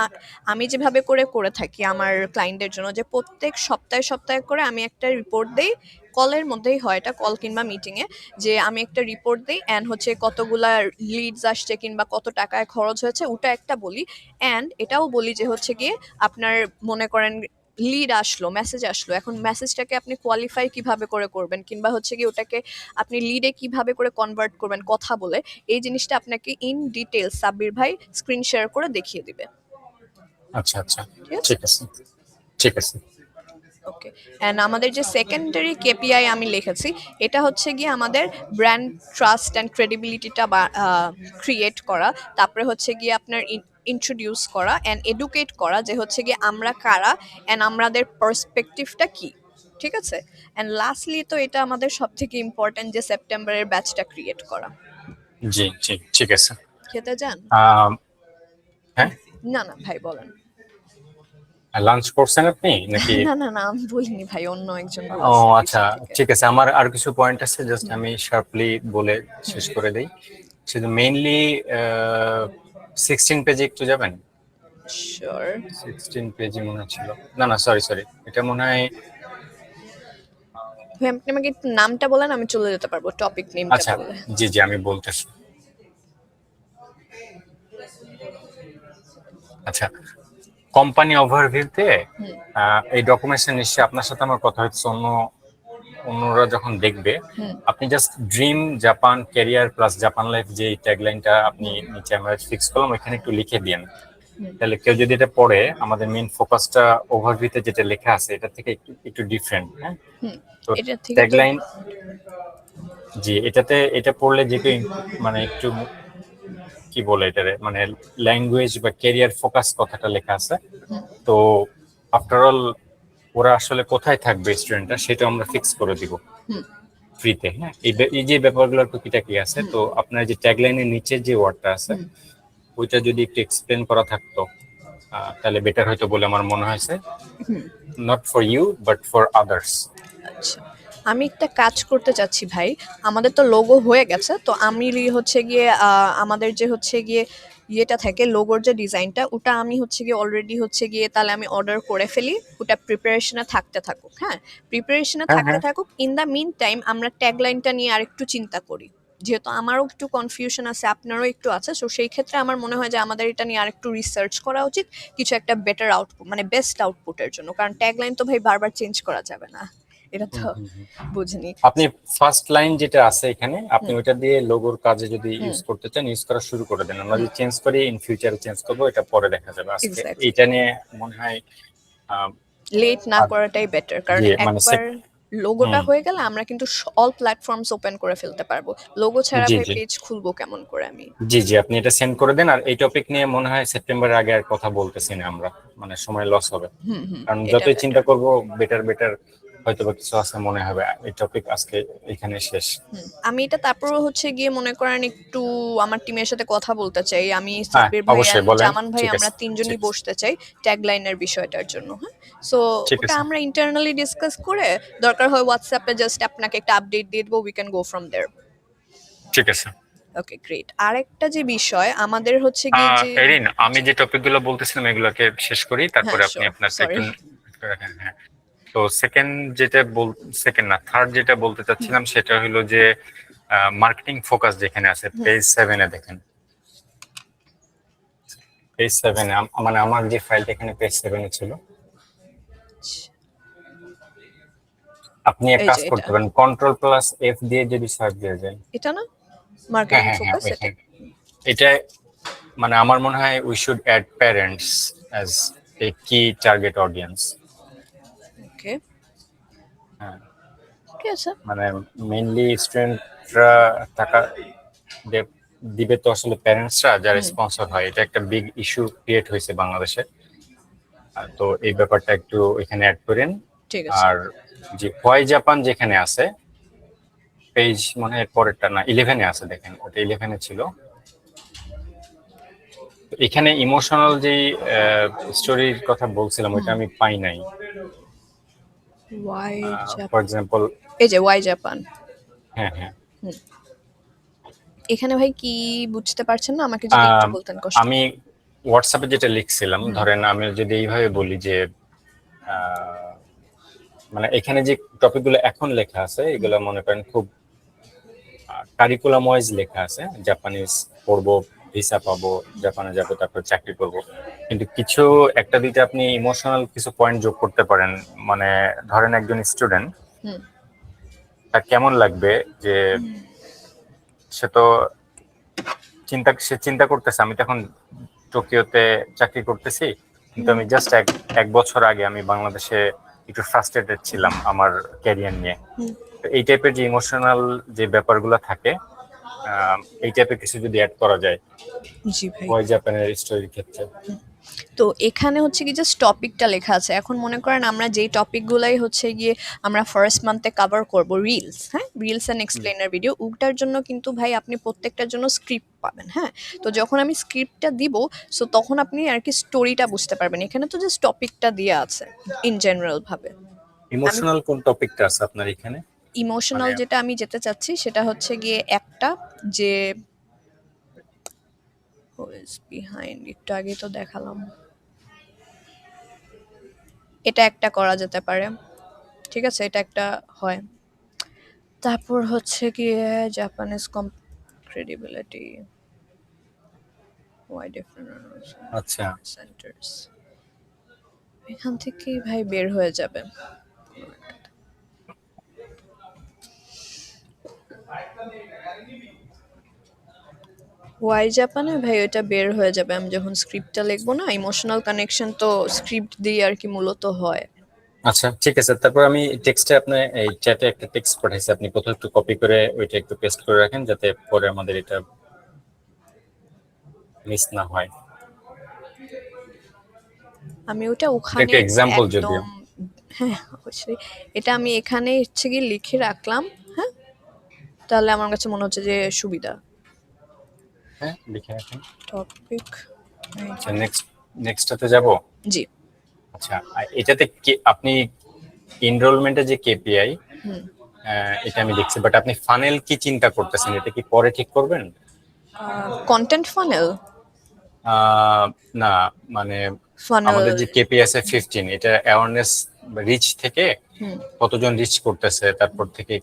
আমি যেভাবে করে করে থাকি আমার ক্লায়েন্টদের জন্য, যে প্রত্যেক সপ্তাহে সপ্তাহে করে আমি একটা রিপোর্ট দেই, কলের মধ্যেই হয় এটা, কল কিংবা মিটিং এ, যে আমি একটা রিপোর্ট দিই অ্যান্ড হচ্ছে কতগুলা লিডস আসছে কিংবা কত টাকায় খরচ হয়েছে ওটা একটা বলি। অ্যান্ড এটাও বলি যে হচ্ছে গিয়ে আপনার মনে করেন লিড আসলো, মেসেজ আসলো, এখন মেসেজটাকে আপনি কোয়ালিফাই কিভাবে করে করবেন কিংবা হচ্ছে কি ওটাকে আপনি লিডে কিভাবে করে কনভার্ট করবেন কথা বলে, এই জিনিসটা আপনাকে ইন ডিটেলস সাব্বির ভাই স্ক্রিন শেয়ার করে দেখিয়ে দিবে। আচ্ছা, আচ্ছা, ঠিক আছে? ঠিক আছে, ঠিক আছে। ওকে। অ্যান্ড আমাদের যে সেকেন্ডারি কেপিআই আমি লিখেছি, এটা হচ্ছে গিয়ে আমাদের ব্র্যান্ড ট্রাস্ট অ্যান্ড ক্রেডিবিলিটিটা ক্রিয়েট করা, তারপরে হচ্ছে গিয়ে আপনার ইন্ট্রোডিউস করা অ্যান্ড এডুকেট করা যে হচ্ছে গিয়ে আমরা কারা অ্যান্ড আমাদের পার্সপেক্টিভটা কি, ঠিক আছে। অ্যান্ড লাস্টলি তো এটা আমাদের সব থেকে ইম্পর্টেন্ট, যে সেপ্টেম্বরের ব্যাচটা ক্রিয়েট করা। জি, জি, ঠিক আছে। খেতে যান? আহ, হ্যাঁ, না না ভাই বলেন। লাঞ্চ করছেন আপনি নাকি? না না না, আমি বলিনি ভাই, অন্য একজন ও বলছে আচ্ছা, পিছন থেকে। ঠিক আছে। আমার আর কিছু পয়েন্ট আছে, জাস্ট আমি শার্পলি বলে শেষ করে দেই। শুধু মেইনলি 16 পেজে একটু যাবেন। শিওর। 16 পেজে মনে ছিল, না না, সরি সরি, এটা মনে হয়। ভাই আপনি আমাকে একটু নামটা বলেন, আমি চলে যেতে পারবো টপিক নেমটা আচ্ছা, বললে। জি জি, আমি বলতেছি। আচ্ছা, কোম্পানি ওভারভিউতে এই ডকুমেন্টসটা নিশ্চয়ই আপনার সাথে আমার কথা হচ্ছে, অন্যরা যখন দেখবে, আপনি just dream Japan career plus Japan life যে ট্যাগলাইনটা আপনি নিচে আমরা ফিক্স করলাম ওইখানে একটু লিখে দিন। তাহলে কেউ যদি এটা পড়ে, আমাদের মেইন ফোকাসটা ওভারভিউতে যেটা লেখা আছে এটা থেকে একটু একটু ডিফারেন্ট। হ্যাঁ, তো এটা থেকে তো ট্যাগলাইন, জি, এটা পড়লে যেটা মানে একটু কি বলে এটারে, মানে ল্যাঙ্গুয়েজ বা ক্যারিয়ার ফোকাস কথাটা লেখা আছে। তো আফটার অল ওরা আসলে কোথায় থাকবে স্টুডেন্টরা সেটা আমরা ফিক্স করে দিব ফ্রিতে। হ্যাঁ, এই যে ব্যাপারগুলোর টুকিটাকি আছে, তো আপনার যে ট্যাগলাইনের নিচে যে ওয়ার্ডটা আছে ওইটা যদি একটু এক্সপ্লেন করা থাকতো তাহলে বেটার হয়তো বলে আমার মনে হয়েছে। Not for you but for others. আচ্ছা, আমি একটা কাজ করতে চাচ্ছি ভাই, আমাদের তো লোগো হয়ে গেছে, তো আমি হচ্ছে গিয়ে আমাদের যে হচ্ছে গিয়ে ইয়েটা থাকে লোগোর যে ডিজাইনটা, ওটা আমি হচ্ছে গিয়ে অলরেডি হচ্ছে গিয়ে তাহলে আমি অর্ডার করে ফেলি, ওটা প্রিপারেশনে থাকতে থাকুক। হ্যাঁ, প্রিপারেশনে হ্যাঁ, থাকতে হ্যাঁ, থাকুক। ইন দ্য মিন টাইম আমরা ট্যাগলাইনটা নিয়ে আরেকটু চিন্তা করি, যেহেতু আমারও একটু কনফিউশন আছে, আপনারও একটু আছে। সো সেই ক্ষেত্রে আমার মনে হয় যে আমাদের এটা নিয়ে আরেকটু রিসার্চ করা উচিত, কিছু একটা বেটার আউটপুট মানে বেস্ট আউটপুটের জন্য, কারণ ট্যাগলাইন তো ভাই বারবার চেঞ্জ করা যাবে না, এটা তো বুঝিনি। আপনি ফার্স্ট লাইন যেটা আছে এখানে আপনি ওইটা দিয়ে লোগোর কাজে যদি ইউজ করতে চান ইউজ করা শুরু করে দেন। আমরা যদি চেঞ্জ করি ইন ফিউচারে চেঞ্জ করবো, এটা পরে দেখা যাবে। আজকে এক্স্যাক্টলি। এইটা নিয়ে মনে হয় লেট না আর করাটাই বেটার, কারণ জি মানে একবার লোগোটা হুম হয়ে গেলে আমরা কিন্তু অল প্ল্যাটফর্মস ওপেন করে ফেলতে পারবো। লোগো ছাড়া জি ভাই জি পেজ খুলবো কেমন করে আমি? জি জি আপনি এটা সেন্ড করে দেন। আর এই টপিক নিয়ে মনে হয় সেপ্টেম্বরের আগে আর কথা বলতেছি না আমরা, মানে সময় লস হবে। হুম হুম, কারণ এটা যতই চিন্তা বেটার। করব বেটার বেটার হয়তো বা কিছু আছে মনে হবে। এই টপিক আজকে এখানে শেষ। আমি এটা তারপর হচ্ছে গিয়ে মনে করেন একটু আমার টিমের সাথে কথা বলতে চাই, আমি হ্যাঁ সাব্বির ভাই অবশ্যই and বলেন। জামান ভাই ঠিক আমরা আছে তিনজনই ঠিক বসতে চাই ট্যাগলাইনের বিষয়টার জন্য। হ্যাঁ, সো ঠিক ওটা আছে আমরা ইন্টারনালি ডিসকাস করে দরকার হয় হোয়াটসঅ্যাপে জাস্ট আপনাকে একটা আপডেট দিয়ে দেবো, উই ক্যান গো ফ্রম দেয়ার। ঠিক আছে। Okay great. আরেকটা যে বিষয় আমাদের হচ্ছে গিয়ে যে, এরিন, আমি জি, যে টপিক গুলো বলতেছিলাম এগুলোকে শেষ করি, হ্যাঁ তারপরে আপনি শিওর, আপনারটা সরি। একটু রাখেন। হ্যাঁ, তো সেকেন্ড যেটা সেকেন্ড না থার্ড যেটা বলতে চাচ্ছিলাম সেটা হলো যে মার্কেটিং ফোকাস যেখানে আছে পেজ 7-এ দেখেন। পেজ 7-এ মানে আমার যে ফাইলটা এখানে পেজ 7-এ ছিল, আপনি এক এই কাজ যে এটা, করতে পারেন Ctrl+F দিয়ে যদি সার্চ দিয়ে যায়। এটা না হ্যাঁ মার্কেটিং হ্যাঁ হ্যাঁ ফোকাস এটা? ওইখানে। এটা মানে আমার মনে হয় we should add parents as a key target audience. ওকে, হ্যাঁ, ঠিক আছে। মানে মেইনলি স্টুডেন্টরা টাকা দিবে তো আসলে প্যারেন্টসরা যারা স্পন্সর হয়। এটা একটা বিগ ইস্যু ক্রিয়েট হয়েছে বাংলাদেশে। তো এই ব্যাপারটা একটু এখানে অ্যাড করেন। ঠিক আছে। আর যে হোয়াই জাপান যেখানে আছে পেজ মনে হয় পরেরটা না 11-এ আছে, দেখেন ওটা 11-এ ছিল। তো এখানে ইমোশনাল যে স্টোরির কথা বলছিলাম ওইটা আমি পাই নাই। ওয়াই ফর জাপান, এক্সাম্পল, এই যে ওয়াই জাপান। হ্যাঁ হ্যাঁ এখানে ভাই কি বুঝতে পারছেন না, আমাকে যদি একটু আহ, বলতেন কষ্ট আমি করে। হোয়াটসঅ্যাপে যেটা লিখছিলাম, ধরেন আমি যদি এইভাবে বলি যে আহ, মানে এখানে যে টপিক গুলো এখন লেখা আছে এগুলো মনে করেন খুব কারিকুলাম ওয়াইজ লেখা আছে। জাপানিজ পড়বো, ভিসা পাবো, জাপানে যাবো, তারপর চাকরি করব। কিন্তু কিছু একটা দুইটা আপনি ইমোশনাল কিছু পয়েন্ট যোগ করতে পারেন। মানে ধরেন একজন স্টুডেন্ট, হুম তার কেমন লাগবে যে সে তো সে চিন্তা করতেছে আমি তো এখন টোকিওতে চাকরি করতেছি, কিন্তু আমি জাস্ট এক এক বছর আগে আমি বাংলাদেশে একটু ফ্রাস্ট্রেটেড ছিলাম আমার ক্যারিয়ার নিয়ে। তো এই টাইপের যে ইমোশনাল যে ব্যাপারগুলো থাকে, এই টাইপের কিছু যদি অ্যাড করা যায় জি ভাই। ওয়াই জাপানের স্টোরির ক্ষেত্রে। তো এখানে হচ্ছে কি জাস্ট টপিকটা লেখা আছে। এখন মনে করেন আমরা যেই টপিকগুলাই হচ্ছে গিয়ে আমরা ফার্স্ট মান্থে কভার করব, রিলস, হ্যাঁ, রিলস এন্ড এক্সপ্লেনার ভিডিও, ওটার জন্য কিন্তু ভাই আপনি প্রত্যেকটার জন্য স্ক্রিপ্ট পাবেন। হ্যাঁ, তো যখন আমি স্ক্রিপ্টটা দিব, সো তখন আপনি আর কি স্টোরিটা বুঝতে পারবেন। এখানে তো জাস্ট টপিকটা দেওয়া আছে ইন জেনারেল ভাবে। আমি ইমোশনাল কোন টপিকটা আছে আপনার এখানে? মানে ইমোশনাল যেটা আমি যেতে চাচ্ছি সেটা হচ্ছে গিয়ে একটা, যে হু ইজ বিহাইন্ড, একটু আগে তো দেখালাম, এটা একটা করা যেতে পারে। ঠিক আছে, এটা একটা হয়। তারপর হচ্ছে গিয়ে জাপানিজ ক্রেডিবিলিটি, ওয়াই ডিফারেন্ট আচ্ছা সেন্টার্স, এখান থেকেই ভাই বের হয়ে যাবে। ওয়াই জাপানে ভাই ওটা বের হয়ে যাবে আমি যখন স্ক্রিপ্টটা লিখবো না। ইমোশনাল কানেকশন তো স্ক্রিপ্ট দিয়ে আর কি মূলত হয়। আচ্ছা ঠিক আছে। তারপর আমি টেক্সটে আপনার এই চ্যাটে একটা টেক্সট পাঠাইছি, আপনি কোথাও একটু কপি করে ওইটা একটু পেস্ট করে রাখেন যাতে পরে আমাদের এটা মিস না হয়। আমি ওটা এটা ওখানে একটা এক্সাম্পল একদম, যদিও। হ্যাঁ অবশ্যই, এটা আমি এখানে হচ্ছে গিয়ে লিখে রাখলাম। হ্যাঁ, তাহলে আমার কাছে মনে হচ্ছে যে সুবিধা। হ্যাঁ লিখে রাখেন। টপিক, আচ্ছা নেক্সটটাতে যাব। জি। আচ্ছা এটাতে আপনি এনরোলমেন্টে যে কেপিআই, হুম, এটা আমি দেখছি, বাট আপনি ফানেল কি চিন্তা করতেছেন? এটা কি পরে ঠিক করবেন? কন্টেন্ট ফানেল, আহ, না মানে ফানেল, আমাদের যে কেপিআই আছে 15, এটা অ্যাওয়ারনেস রিচ থেকে হুম কতজন রিচ করতেছে, তারপর থেকে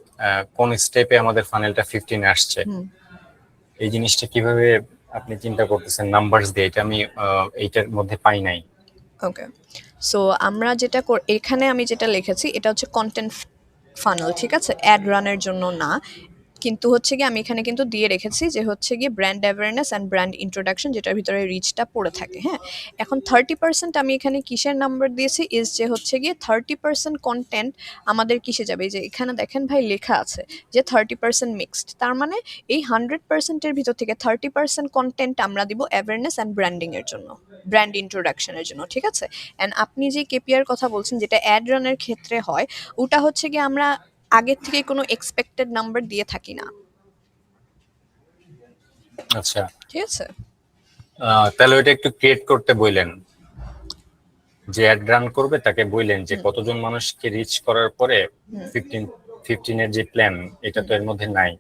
কোন স্টেপে আমাদের ফানেলটা 15 আসছে, হুম। এই জিনিসটা কিভাবে আপনি চিন্তা করতেছেন নাম্বারস দিয়ে? এটা আমি এইটার মধ্যে পাই নাই। ওকে, সো আমরা যেটা এখানে আমি যেটা লিখেছি এটা হচ্ছে কন্টেন্ট ফানেল, ঠিক আছে, অ্যাড রানের জন্য না। কিন্তু হচ্ছে গিয়ে আমি এখানে কিন্তু দিয়ে রেখেছি যে হচ্ছে গিয়ে brand awareness and brand introduction, যেটার ভিতরে রিচটা পড়ে থাকে। হ্যাঁ, এখন 30% আমি এখানে কিসের নাম্বার দিয়েছি ইজ যে হচ্ছে গিয়ে 30% কন্টেন্ট আমাদের কিসে যাবে, এই যে এখানে দেখেন ভাই লেখা আছে যে 30% মিক্সড, তার মানে এই 100%-এর ভিতর থেকে 30% কন্টেন্ট আমরা দিব অ্যাওয়ারনেস অ্যান্ড ব্র্যান্ডিং এর জন্য, ব্র্যান্ড ইন্ট্রোডাকশনের জন্য, ঠিক আছে। অ্যান্ড আপনি যে কেপিআর কথা বলছেন যেটা অ্যাড রানের ক্ষেত্রে হয়, ওটা হচ্ছে গিয়ে আমরা আগের থেকে কোনো এক্সপেক্টেড নাম্বার দিয়ে থাকি না, আচ্ছা, ঠিক আছে। তাহলে ওইটা একটু ক্রিয়েট করতে বললেন, যে অ্যাড রান করবে তাকে বললেন যে কতজন মানুষকে রিচ করার পরে 15 এর যে প্ল্যান, এটা তো এর মধ্যে নাই।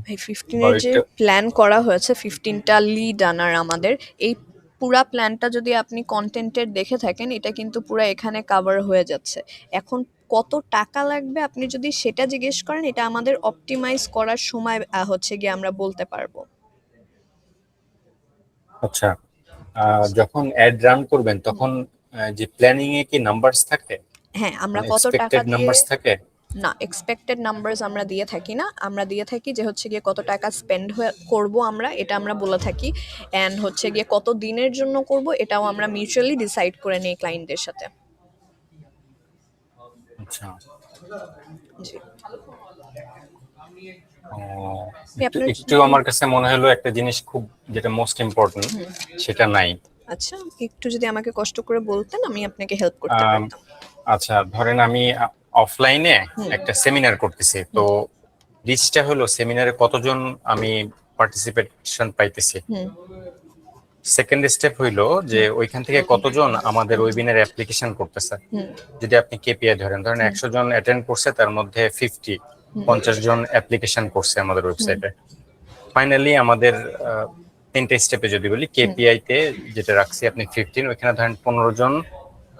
ভাই বা 15-এর যে ওইটা প্ল্যান করা হয়েছে 15টা লিড আনার আমাদের, এই পুরা প্ল্যানটা যদি আপনি কন্টেন্টের দেখে থাকেন এটা কিন্তু পুরা এখানে কাভার হয়ে যাচ্ছে। এখন কত টাকা লাগবে আপনি যদি সেটা জিজ্ঞেস করেন, এটা আমাদের অপটিমাইজ করার সময় হচ্ছে গিয়ে আমরা বলতে পারবো। আচ্ছা, যখন অ্যাড রান করবেন তখন যে প্ল্যানিং এ কি নাম্বারস থাকে, হ্যাঁ, আমরা মানে কত টাকা এক্সপেক্টেড দিয়ে, নাম্বারস থাকে? না এক্সপেক্টেড নাম্বারস আমরা দিয়ে থাকি না, আমরা দিয়ে থাকি যে হচ্ছে গিয়ে কত টাকা স্পেন্ড করব আমরা, এটা আমরা বলে থাকি। অ্যান্ড হচ্ছে গিয়ে কত দিনের জন্য করব এটাও আমরা মিউচুয়ালি ডিসাইড করে নিই ক্লায়েন্টদের সাথে। আচ্ছা, জি, ও, একটু আপনার একটু আমার কাছে মনে হলো একটা জিনিস খুব, যেটা মোস্ট ইম্পর্টেন্ট, সেটা নাই। আচ্ছা, একটু যদি আমাকে কষ্ট করে বলতেন আমি আপনাকে হেল্প করতে আম, পারতাম। আচ্ছা, ধরেন আমি অফলাইনে একটা সেমিনার করতেছি, তো রিচটা হলো সেমিনারে কতজন আমি পার্টিসিপেশন পাইতেছি। হুম সেকেন্ড স্টেপ হইলো যে ওইখান থেকে কতজন আমাদের ওয়েবিনার অ্যাপ্লিকেশন করতেছে। হুম যদি আপনি কেপিআই ধরেন 100 জন অ্যাটেন্ড করছে, তার মধ্যে 50 জন অ্যাপ্লিকেশন করছে আমাদের ওয়েবসাইটে। ফাইনালি আমাদের তিনটে স্টেপে যদি বলি, কেপিআই তে যেটা রাখছি আপনি 15, ওইখানে ধরেন 15 জন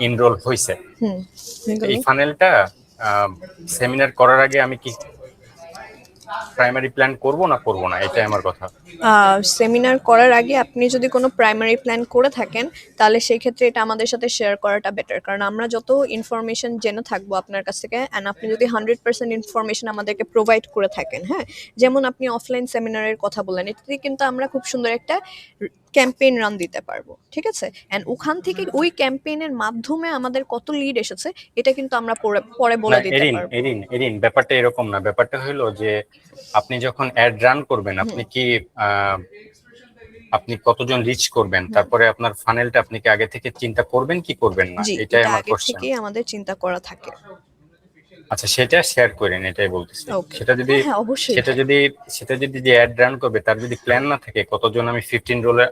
ইনরোল হয়েছে। হুম এই ফানেলটা সেমিনার করার আগে আমি কি প্রাইমারি প্ল্যান করব না, এটাই আমার কথা। সেমিনার করার আগে আপনি যদি কোনো প্রাইমারি প্ল্যান করে থাকেন তাহলে সেই ক্ষেত্রে এটা আমাদের সাথে শেয়ার করাটা বেটার, কারণ আমরা যত ইনফরমেশন জেনে থাকবো আপনার কাছ থেকে, অ্যান্ড আপনি যদি 100% ইনফরমেশন আমাদেরকে প্রোভাইড করে থাকেন, হ্যাঁ, যেমন আপনি অফলাইন সেমিনারের কথা বললেন, এটাতে কিন্তু আমরা খুব সুন্দর একটা ক্যাম্পেইন রান দিতে পারবো, ঠিক আছে। অ্যান্ড ওখান থেকে ওই ক্যাম্পেইনের মাধ্যমে আমাদের কত লিড এসেছে এটা কিন্তু আমরা পরে পরে না, বলে দিতে এরিন পারবো। এরিন এরিন ব্যাপারটা এরকম না। ব্যাপারটা হলো যে আপনি যখন অ্যাড রান করবেন, আপনি কি আপনি কতজন রিচ করবেন, তারপরে আপনার ফানেলটা আপনি কি আগে থেকে চিন্তা করবেন কি করবেন না, জি, এটাই এটা আমার আগে কোশ্চেন। থেকেই আমাদের চিন্তা করা থাকে। আচ্ছা, সেটা শেয়ার করেন, এটাই বলতেছি। ওকে, সেটা যদি হ্যাঁ হ্যাঁ অবশ্যই সেটা ভাই। যদি সেটা যদি যে অ্যাড রান করবে তার যদি প্ল্যান না থাকে, কতজন আমি 15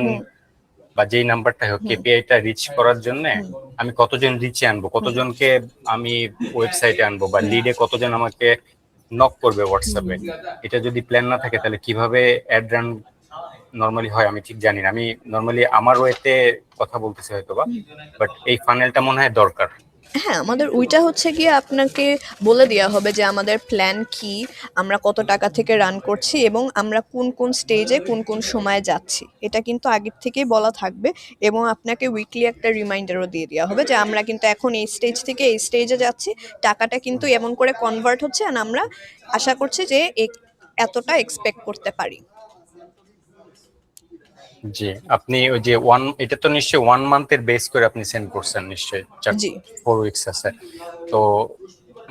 হুম বা যেই নাম্বারটা হোক হুম কেপিআইটা রিচ করার জন্য হুম আমি কতজন রিচে আনবো, কতজনকে আমি ওয়েবসাইটে আনবো, বা লিডে কতজন আমাকে নক করবে হোয়াটসঅ্যাপে, এটা যদি প্ল্যান না থাকে তাহলে কিভাবে অ্যাড রান নর্মালি হয় আমি ঠিক জানি না। আমি নর্মালি আমার ওয়েতে কথা বলতেছি হয়তো বা, বাট এই ফানেলটা মনে হয় দরকার। হ্যাঁ, আমাদের ওইটা হচ্ছে গিয়ে আপনাকে বলে দেওয়া হবে যে আমাদের প্ল্যান কি, আমরা কত টাকা থেকে রান করছি এবং আমরা কোন কোন স্টেজে কোন কোন সময়ে যাচ্ছি, এটা কিন্তু আগের থেকেই বলা থাকবে। এবং আপনাকে উইকলি একটা রিমাইন্ডারও দিয়ে দেওয়া হবে যে আমরা কিন্তু এখন এই স্টেজ থেকে এই স্টেজে যাচ্ছি, টাকাটা কিন্তু এমন করে কনভার্ট হচ্ছে, আর আমরা আশা করছি যে এতটা এক্সপেক্ট করতে পারি। জি, আপনি ওই যে এটা তো নিশ্চয়ই 1 মান্থের বেস করে আপনি সেন্ড করছেন নিশ্চয়ই, জি 4 উইকস আছে তো।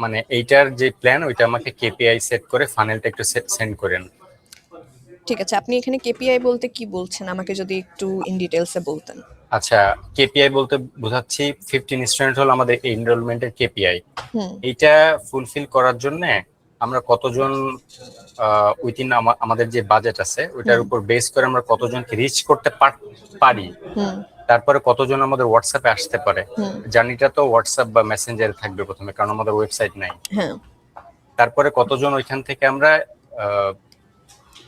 মানে এইটার যে প্ল্যান, ওইটা আমাকে কেপিআই সেট করে ফানেলটা একটু সেন্ড করেন। ঠিক আছে, আপনি এখানে কেপিআই বলতে কি বলছেন আমাকে যদি একটু ইন ডিটেলসে বলতেন। আচ্ছা, কেপিআই বলতে বোঝাচ্ছি 15 স্টুডেন্ট হলো আমাদের এনরোলমেন্টের কেপিআই। হুম এইটা ফুলফিল করার জন্য আমরা কতজন উইদিন আমাদের যে বাজেট আছে ওইটার হুম উপর বেস করে আমরা কতজনকে রিচ করতে পারি, হুম তারপরে কতজন আমাদের হোয়াটসঅ্যাপে আসতে পারে। হুম জার্নিটা তো হোয়াটসঅ্যাপ বা মেসেঞ্জারে থাকবে প্রথমে, কারণ আমাদের ওয়েবসাইট নাই। হ্যাঁ তারপরে কতজন ওইখান থেকে আমরা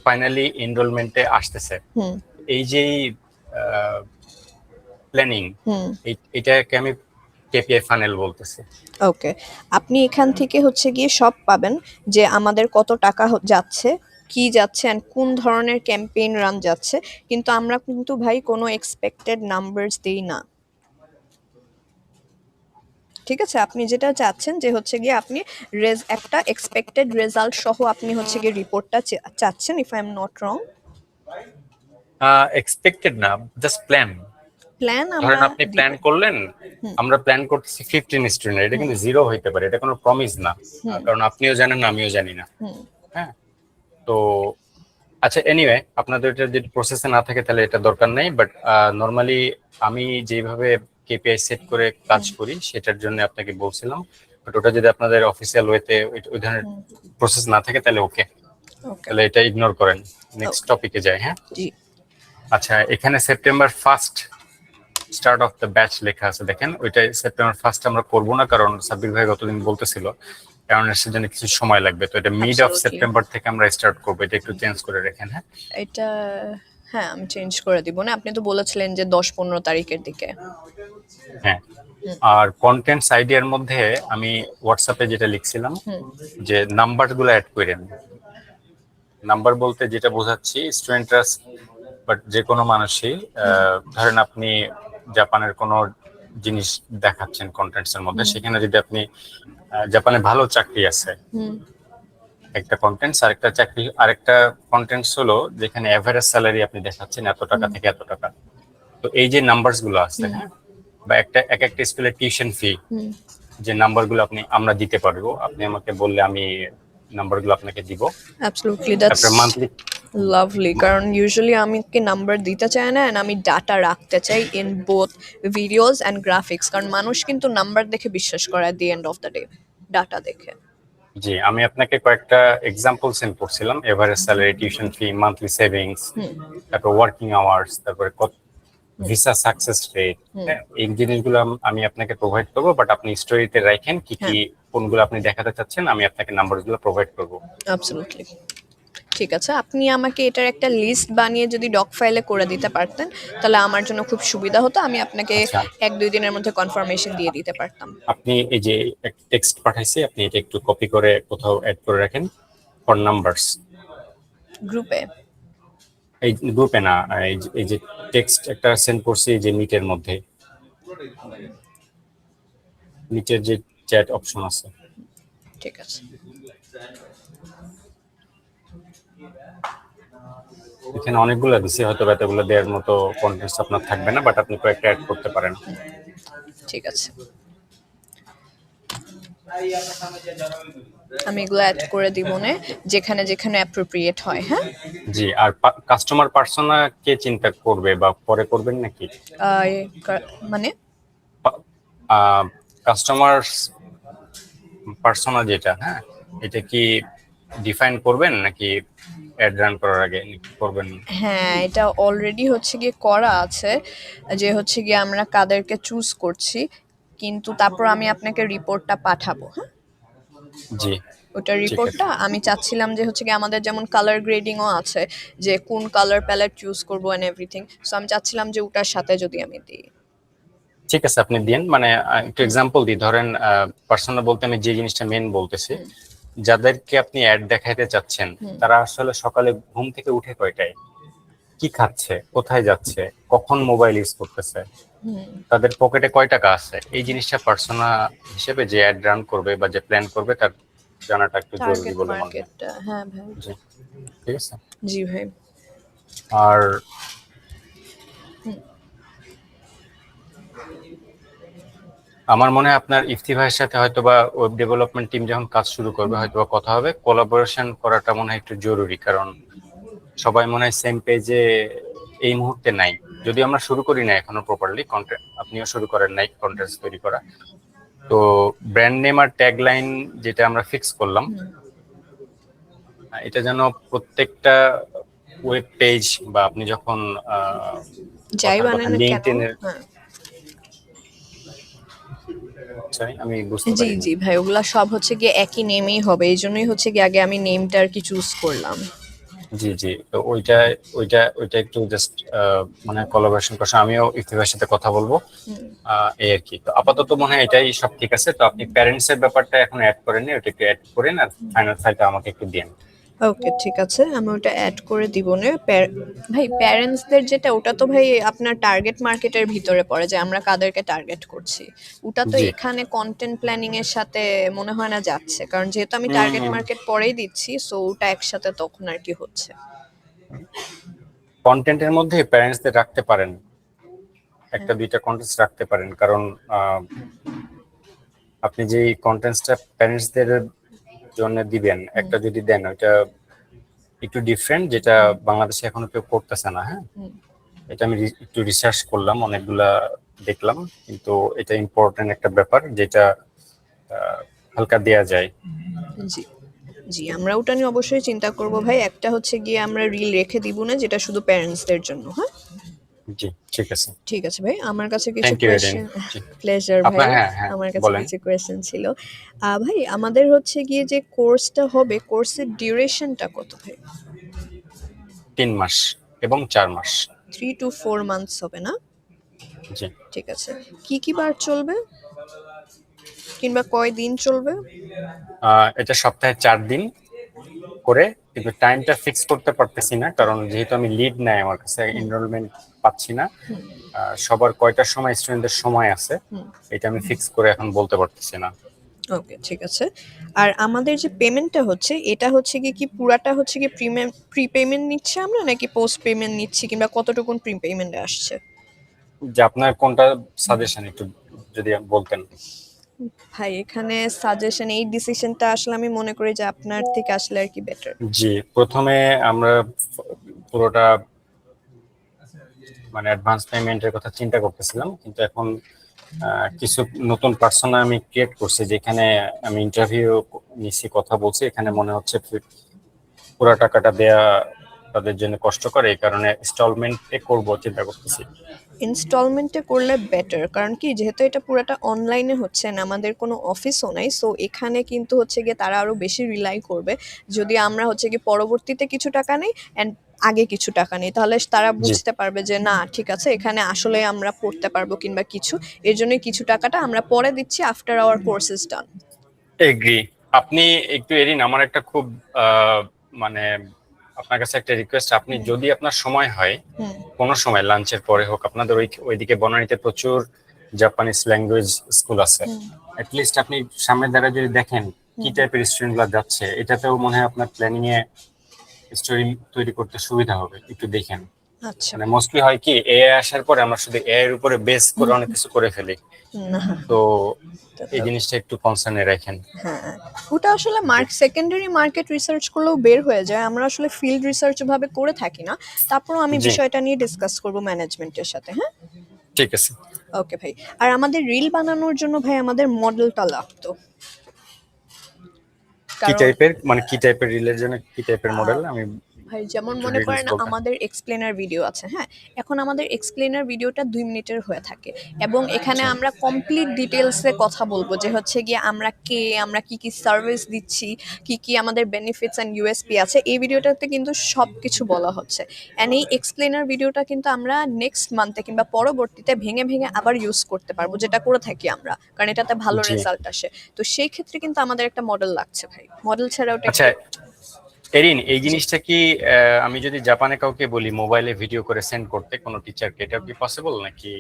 ফাইনালি এনরোলমেন্টে আসতেছে। হুম এই যে প্ল্যানিং, হুম এটাকে আমি কেপিআই ফানেল বলতেছি। ওকে, আপনি এখান থেকে হচ্ছে গিয়ে সব পাবেন যে আমাদের কত টাকা যাচ্ছে, কি যাচ্ছে অ্যান্ড কোন ধরনের ক্যাম্পেইন রান যাচ্ছে, কিন্তু আমরা কিন্তু ভাই কোনো এক্সপেক্টেড নাম্বারস দেই না, ঠিক আছে, আপনি যেটা চাচ্ছেন যে হচ্ছে গিয়ে আপনি একটা এক্সপেক্টেড রেজাল্ট সহ আপনি হচ্ছে গিয়ে রিপোর্টটা চাচ্ছেন, if I am not wrong. Expected না, জাস্ট প্ল্যান। প্ল্যান ধরেন আমরা আপনি দিব। প্ল্যান করলেন, আমরা প্ল্যান করতেছি 15 স্টুডেন্ট, এটা কিন্তু জিরো হইতে পারে, এটা কোনো প্রমিস না। কারণ আপনিও জানেন না, আমিও জানি না। হ্যাঁ, তো আচ্ছা, এনিওয়ে, আপনাদের এটা যদি প্রসেসে না থাকে তাহলে এটা দরকার নেই, বাট নর্মালি আমি যেভাবে কেপিআই সেট করে কাজ করি সেটার জন্য আপনাকে বলছিলাম। বাট ওটা যদি আপনাদের অফিসিয়াল ওয়েতে ওই ধরনের প্রসেস না থাকে তাহলে ওকে, ওকে। তাহলে এটা ইগনোর করেন, নেক্সট টপিকে যাই। হ্যাঁ, জি। আচ্ছা, এখানে September 1 start of the batch লেখা আছে, দেখেন ওইটা সেপ্টেম্বর 1 আমরা করবো না, কারণ সাব্বির ভাই গতদিন বলতেছিল কারণ এর জন্য কিছু সময় লাগবে, তো এটা মিড অফ Absolutely. সেপ্টেম্বর থেকে আমরা স্টার্ট করবো, এটা একটু চেঞ্জ করে রাখেন। হ্যাঁ, এটা হ্যাঁ আমি চেঞ্জ করে দিব না, আপনি তো বলেছিলেন যে 10-15 তারিখের দিকে। হ্যাঁ। আর কন্টেন্টস আইডিয়ার মধ্যে আমি হোয়াটসঅ্যাপে যেটা লিখছিলাম যে নাম্বার গুলো অ্যাড করেন। নাম্বার বলতে যেটা বোঝাচ্ছি, স্টুডেন্টরা বাট যে কোনো মানুষই, ধরেন আপনি জাপানের কোনো জিনিস দেখাচ্ছেন কন্টেন্টস এর মধ্যে, সেখানে যদি আপনি জাপানে ভালো চাকরি আছে একটা কন্টেন্টস, আরেকটা কন্টেন্টস হলো যেখানে এভারেজ স্যালারি আপনি দেখাচ্ছেন এত টাকা থেকে এত টাকা। তো এই যে নাম্বারস গুলো আছে, হ্যাঁ, বা এক একটা স্কুলের টিউশন ফি, যে নাম্বারগুলো আমরা দিতে পারবো, আপনি আমাকে বললে আমি নাম্বারগুলো আপনাকে দিব। অ্যাবসলিউটলি, দ্যাটস তারপরে মান্থলি লাভলি, কারণ ইউজুয়ালি আমি কি নাম্বার দিতে চাই না, and আমি ডাটা রাখতে চাই in both videos and graphics, কারণ মানুষ কিন্তু নাম্বার দেখে বিশ্বাস করে at the end of the day, data দেখে। জি, আমি আপনাকে কয়েকটা এক্সাম্পল সেন্ড করছিলাম, average salary, tuition fee, monthly savings, তারপর ওয়ার্কিং আওয়ার্স, তারপরে ভিসা সাকসেস রেট, এই জিনিসগুলো আমি আপনাকে প্রোভাইড করবো, বাট আপনি স্টোরিতে রাখেন কি কি কোনগুলো আপনি দেখাতে চাচ্ছেন, আমি আপনাকে নাম্বারগুলো প্রোভাইড করবো। অ্যাবসলিউটলি, ঠিক আছে। আপনি আমাকে এটার একটা লিস্ট বানিয়ে যদি ডক ফাইলে করে দিতে পারতেন তাহলে আমার জন্য খুব সুবিধা হতো, আমি আপনাকে আচ্ছা। 1-2 দিনের মধ্যে কনফার্মেশন দিয়ে দিতে পারতাম। আপনি এই যে টেক্সট পাঠাইছি, আপনি এটা একটু কপি করে কোথাও অ্যাড করে রাখেন ফর নাম্বারস গ্রুপে? এই গ্রুপে না, এই যে টেক্সট একটা সেন্ড করছি যে মিটের মধ্যে, নিচের যে চ্যাট অপশন আছে। ঠিক আছে। এখানে অনেকগুলো দিছি, হয়তো এতগুলো দেওয়ার মতো কন্টেন্টস আপনার থাকবে না, বাট আপনি কয়েকটা অ্যাড করতে পারেন। ঠিক আছে, আমি এগুলো অ্যাড করে দিব না, যেখানে যেখানে অ্যাপ্রোপ্রিয়েট হয়। হ্যাঁ, জি, আর কাস্টমার পার্সোনা কে চিন্তা করবে বা পরে করবেন নাকি? মানে কাস্টমার পার্সোনা যেটা, হ্যাঁ, এটা কি ডিফাইন করবেন নাকি অ্যাড রান করার আগে করবেন? হ্যাঁ, এটা অলরেডি হচ্ছে গিয়ে করা আছে, যে হচ্ছে গিয়ে আমরা কাদেরকে চুজ করছি, কিন্তু তারপর আমি আপনাকে রিপোর্টটা পাঠাবো। হ্যাঁ, জি, ওটা ঠিক আছে। রিপোর্টটা আমি চাচ্ছিলাম যে হচ্ছে কি আমাদের যেমন কালার গ্রেডিংও আছে, যে কোন কালার প্যালেট চুজ করবো এন্ড এভরিথিং, সো আমি চাচ্ছিলাম যে ওটার সাথে যদি আমি দিই। ঠিক আছে, আপনি দিন। মানে একটু এক্সাম্পল দিই, ধরেন পার্সোনাল বলতে আমি যে জিনিসটা মেন বলতেছি, যাদেরকে আপনি অ্যাড দেখাইতে চাচ্ছেন তারা আসলে সকালে ঘুম থেকে উঠে কয়টায়, কি খাচ্ছে, কোথায় যাচ্ছে, কখন মোবাইল ইউজ করতেছে, তাদের পকেটে কয় টাকা আছে, এই জিনিসটা পার্সোনা হিসেবে যে অ্যাড রান করবে বা যে প্ল্যান করবে তার জানাটা একটু জরুরি টার্গেট বলে মনে হয়। মার্কেটটা, হ্যাঁ ভাই। জি, ঠিক আছে। জি ভাই। আর আমার মনে হয় আপনার ইফতি ভাইয়ের সাথে হয়তোবা ওয়েব ডেভেলপমেন্ট টিম যখন কাজ শুরু করবে হয়তোবা কথা হবে, কোলাবোরেশন করাটা মনে হয় একটু জরুরি, কারণ সবাই মনে হয় সেম পেজে এই মুহূর্তে নাই, যদি আমরা শুরু করি না এখনো প্রপারলি কন্টেন্ট, আপনিও শুরু করেন নাই কন্টেন্ট তৈরি করা, তো ব্র্যান্ড নেম আর ট্যাগলাইন যেটা আমরা ফিক্স করলাম, এটা যেন প্রত্যেকটা ওয়েব পেজ বা আপনি যখন যাই বানান না কেন, লিঙ্কডইনের, হ্যাঁ। আমি বুঝতে জি পারি। জি ভাই, ওগুলা সব হচ্ছে গিয়ে একই নেমেই হবে, এই জন্যই হচ্ছে গিয়ে আগে আমি নেমটা আর কি চুজ করলাম। জি জি, তো ওইটা ওইটা একটু জাস্ট মানে কোলাবোরেশন করছে, আমিও ইফতিভাইয়ের সাথে কথা বলবো, এই আর কি। তো আপাতত মনে হয় এটাই সব ঠিক আছে। তো আপনি প্যারেন্টস এর ব্যাপারটা এখন অ্যাড করেন, ওটা একটু অ্যাড করেন আর ফাইনাল ফাইলটা আমাকে একটু দিন। ওকে, ঠিক আছে, আমি ওটা অ্যাড করে দিব না। ভাই প্যারেন্টসদের যেটা, ওটা তো ভাই আপনার টার্গেট মার্কেটের ভিতরে পড়ে যে আমরা কাদেরকে টার্গেট করছি। ওটা তো জি। এখানে কন্টেন্ট প্ল্যানিং এর সাথে মনে হয় না যাচ্ছে, কারণ যেহেতু আমি টার্গেট হুম, মার্কেট পরেই দিচ্ছি, সো ওটা একসাথে তখন আর কি হচ্ছে। কন্টেন্টের মধ্যে প্যারেন্টসদের রাখতে পারেন, একটা দুইটা কন্টেন্টস রাখতে পারেন, কারণ আপনি যে কন্টেন্টসটা প্যারেন্টসদের জন্য দিবেন, একটা যদি দেন ওইটা একটু ডিফারেন্ট, যেটা বাংলাদেশে এখনো কেউ করতেছে না। হ্যাঁ, হুম, এটা আমি একটু রিসার্চ করলাম, অনেকগুলা দেখলাম, কিন্তু এটা ইম্পর্টেন্ট একটা ব্যাপার যেটা হালকা দেয়া যায়। জি, জি, আমরা ওটা নিয়ে অবশ্যই চিন্তা করব ভাই। একটা হচ্ছে গিয়ে আমরা রিল রেখে দিব না যেটা শুধু প্যারেন্টসদের জন্য, হ্যাঁ? জি, ঠিক আছে। ঠিক আছে ভাই, আমার কাছে কিছু থ্যাংক ইউ এরিন। কোয়েশ্চেন। জি, প্লেজার ভাই। আপনার, হ্যাঁ হ্যাঁ, আমার কাছে বলেন। কিছু কোয়েশ্চেন ছিল। ভাই আমাদের হচ্ছে গিয়ে যে কোর্সটা হবে, কোর্সের ডিউরেশনটা কত ভাই? 3 মাস এবং 4 মাস। 3 to 4 মান্থস হবে না? জি। ঠিক আছে। কি কি বার চলবে কিংবা কয়দিন চলবে? এটা সপ্তাহে 4 দিন করে, কিন্তু টাইমটা ফিক্স করতে পারতেছি না, কারণ যেহেতু আমি লিড নাই, আমার কাছে এনরোলমেন্ট পাচ্ছি না। সবার কয়টার সময় স্টুডেন্টদের সময় আছে, এটা আমি ফিক্স করে এখন বলতে পারতেছি না। ওকে, ঠিক আছে। আর আমাদের যে পেমেন্টটা হচ্ছে, এটা হচ্ছে গিয়ে কি পুরাটা হচ্ছে গিয়ে প্রি পেমেন্ট নিচ্ছি আমরা, নাকি পোস্ট পেমেন্ট নিচ্ছি, কিংবা কতটুকুন প্রি পেমেন্টে আসছে? যে আপনার কোনটা সাজেশন একটু যদি বলতেন। ভাই এখানে সাজেশন, এই ডিসিশনটা আসলে আমি মনে করি যে আপনার থেকে আসলে আর কি বেটার। জি, প্রথমে আমরা পুরোটা মানে অ্যাডভান্স পেমেন্টের কথা চিন্তা করতেছিলাম, কিন্তু এখন কিছু নতুন পার্সোনা আমি ক্রিয়েট করছি, যেখানে আমি ইন্টারভিউ নিচ্ছি, কথা বলছি, এখানে মনে হচ্ছে পুরো টাকাটা দেয়া তাদের জন্য কষ্টকর, এই কারণে ইনস্টলমেন্টে করব চিন্তা করতেছি। ইনস্টলমেন্টে করলে বেটার, কারণ কি যেহেতু এটা পুরোটা অনলাইনে হচ্ছে না, আমাদের কোনো অফিসও নাই, সো এখানে কিন্তু হচ্ছে গিয়ে তারা আরো বেশি রিলাই করবে। যদি আমরা হচ্ছে গিয়ে পরবর্তীতে কিছু টাকা নেই অ্যান্ড আগে কিছু টাকা নেই, তাহলে তারা জি, বুঝতে পারবে যে না ঠিক আছে, এখানে আসলে আমরা পড়তে পারবো কিংবা কিছু। এর জন্য কিছু টাকাটা আমরা পরে দিচ্ছি after our courses done. Agree. আপনি একটু এরিন, আমার একটা খুব মানে আপনার কাছে একটা রিকোয়েস্ট, আপনি যদি আপনার সময় হয়, হুম। কোনো সময় লাঞ্চের পরে হোক, আপনাদের ওইদিকে বনানীতে প্রচুর জাপানিজ ল্যাঙ্গুয়েজ স্কুল আছে, লিস্ট আপনি সামনে দাঁড়ায় যদি দেখেন কি টাইপের স্টুডেন্ট গুলা যাচ্ছে, এটাতেও মনে হয় আপনার প্ল্যানিং এ স্টোরি তৈরি করতে সুবিধা হবে, একটু দেখেন। আচ্ছা মানে ভাই। মোস্টলি হয় কি, এআই আসার পরে আমরা শুধু এআই এর উপরে বেস করে অনেক কিছু করে ফেলি, না, তো এটা এই তো, জিনিসটা একটু কনসার্নে রাখেন। হ্যাঁ, ওটা আসলে জি, সেকেন্ডারি মার্কেট রিসার্চ করলেও বের হয়ে যায়। আমরা আসলে ফিল্ড রিসার্চ ভাবে করে থাকি না। তারপরও আমি জি, বিষয়টা নিয়ে ডিসকাস করব ম্যানেজমেন্টের সাথে, হ্যাঁ? ঠিক আছে। ওকে ভাই। আর আমাদের রিল বানানোর জন্য ভাই আমাদের মডেলটা লাগতো, কি কারণ টাইপের, মানে কি টাইপের রিলের জন্য কি টাইপের মডেল, আমি ভাই যেমন একটু মনে ডিটেইলস করেন বলতেন। আমাদের এক্সপ্লেনার ভিডিও আছে, হ্যাঁ? এখন আমাদের এক্সপ্লেনার ভিডিওটা 2 মিনিটের হয়ে থাকে, এবং এখানে আচ্ছা, আমরা কমপ্লিট ডিটেলসে কথা বলবো যে হচ্ছে গিয়ে আমরা কে, আমরা কি কি সার্ভিস দিচ্ছি, কি কি আমাদের বেনিফিটস অ্যান্ড ইউএসপি আছে, এই ভিডিওটাতে কিন্তু সব কিছু বলা হচ্ছে। অ্যান্ড এই এক্সপ্লেনার ভিডিওটা কিন্তু আমরা নেক্সট মান্থে কিংবা পরবর্তীতে ভেঙে ভেঙে আবার ইউজ করতে পারবো, যেটা করে থাকি আমরা, কারণ এটাতে ভালো জি। রেজাল্ট আসে। তো সেই ক্ষেত্রে কিন্তু আমাদের একটা মডেল লাগছে ভাই, মডেল ছাড়া ওটা আচ্ছা একটু। এরিন, এই জি। জিনিসটা কি আমি যদি জাপানে কাউকে বলি মোবাইলে ভিডিও করে সেন্ড করতে কোনো টিচারকে, এটা কি পসিবল নাকি?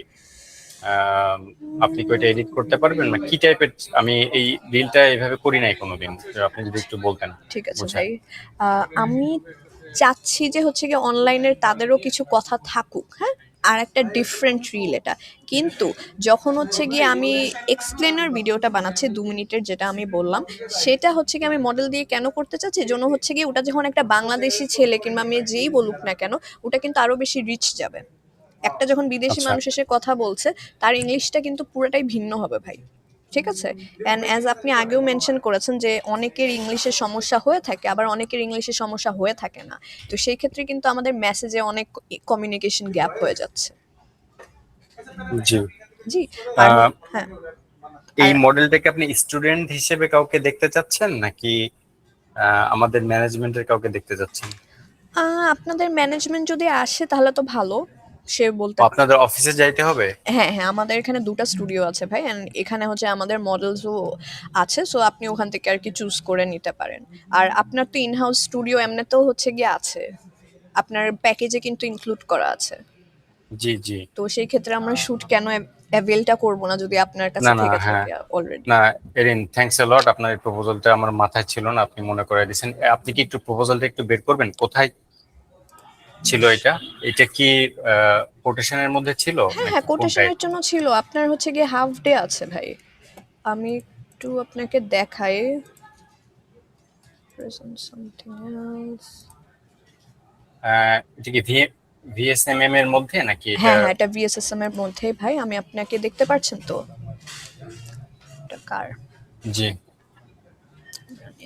আহ, আপনি কি ওইটা এডিট করতে পারবেন, না কি টাইপের? আমি এই রিলটা এইভাবে করি নাই কোনোদিন, তো আপনি যদি একটু বলতেন ঠিক আছে বুঝান। ভাই। আমি চাচ্ছি যে হচ্ছে গিয়ে অনলাইনের তাদেরও কিছু কথা থাকুক, হ্যাঁ? আর একটা ডিফারেন্ট রিল এটা। কিন্তু যখন হচ্ছে গিয়ে আমি এক্সপ্লেনার ভিডিওটা বানাচ্ছি 2 মিনিটের, যেটা আমি বললাম, সেটা হচ্ছে গিয়ে আমি মডেল দিয়ে কেন করতে চাচ্ছি, জন্য হচ্ছে গিয়ে ওটা যখন একটা বাংলাদেশি ছেলে কিংবা মেয়ে যেই বলুক না কেন, ওটা কিন্তু আরো বেশি রিচ যাবে। একটা যখন বিদেশি আচ্ছা, মানুষ এসে কথা বলছে, তার ইংলিশটা কিন্তু পুরোটাই ভিন্ন হবে ভাই। ঠিক আছে? অ্যান্ড অ্যাজ আপনি আগেও মেনশন করেছেন যে অনেকের ইংলিশের সমস্যা হয়ে থাকে, আবার অনেকের ইংলিশের সমস্যা হয়ে থাকে না। তো সেই ক্ষেত্রে কিন্তু আমাদের মেসেজে অনেক কমিউনিকেশন গ্যাপ হয়ে যাচ্ছে। জি। জি। আর আহ, হ্যাঁ। এই আর মডেলটাকে আপনি স্টুডেন্ট হিসেবে কাউকে দেখতে চাচ্ছেন, নাকি আমাদের ম্যানেজমেন্টের কাউকে দেখতে চাচ্ছেন? আপনাদের ম্যানেজমেন্ট যদি আসে তাহলে তো ভালো। সে বলতে আপনাদের অফিসে যাইতে হবে? হ্যাঁ হ্যাঁ, আমাদের এখানে দুটো স্টুডিও আছে ভাই, অ্যান্ড এখানে হচ্ছে আমাদের মডেলসও আছে, সো আপনি ওখান থেকে আর কি চুজ করে নিতে পারেন। আর আপনার তো ইন হাউস স্টুডিও এমনিতেও হচ্ছে গিয়ে আছে, আপনার প্যাকেজে কিন্তু ইনক্লুড করা আছে। জি, জি। তো সেই ক্ষেত্রে আমরা শুট কেন অ্যাভেলটা করব না যদি আপনার কাছে না, না, থেকে হ্যাঁ। থাকে অলরেডি। না, এরিন, থ্যাঙ্কস এ লট। আপনার এই প্রপোজালটা আমার মাথায় ছিল না, আপনি মনে করে দিয়েছেন। আপনি কি একটু প্রপোজালটা একটু বের করবেন? কোথায় ছিল এটা? এটা কি কোটেশনের মধ্যে ছিল হ্যাঁ হ্যাঁ, নাকি কোনটায়? কোটেশনের জন্য ছিল। আপনার হচ্ছে গিয়ে হাফ ডে আছে ভাই, আমি একটু আপনাকে দেখাই। Present something else. এটা কি ভিএসএমএম এর মধ্যে নাকি এটা? হ্যাঁ হ্যাঁ, এটা ভিএসএসএম এর মধ্যে ভাই, আমি আপনাকে দেখতে পাচ্ছেন তো এটা কার, জি।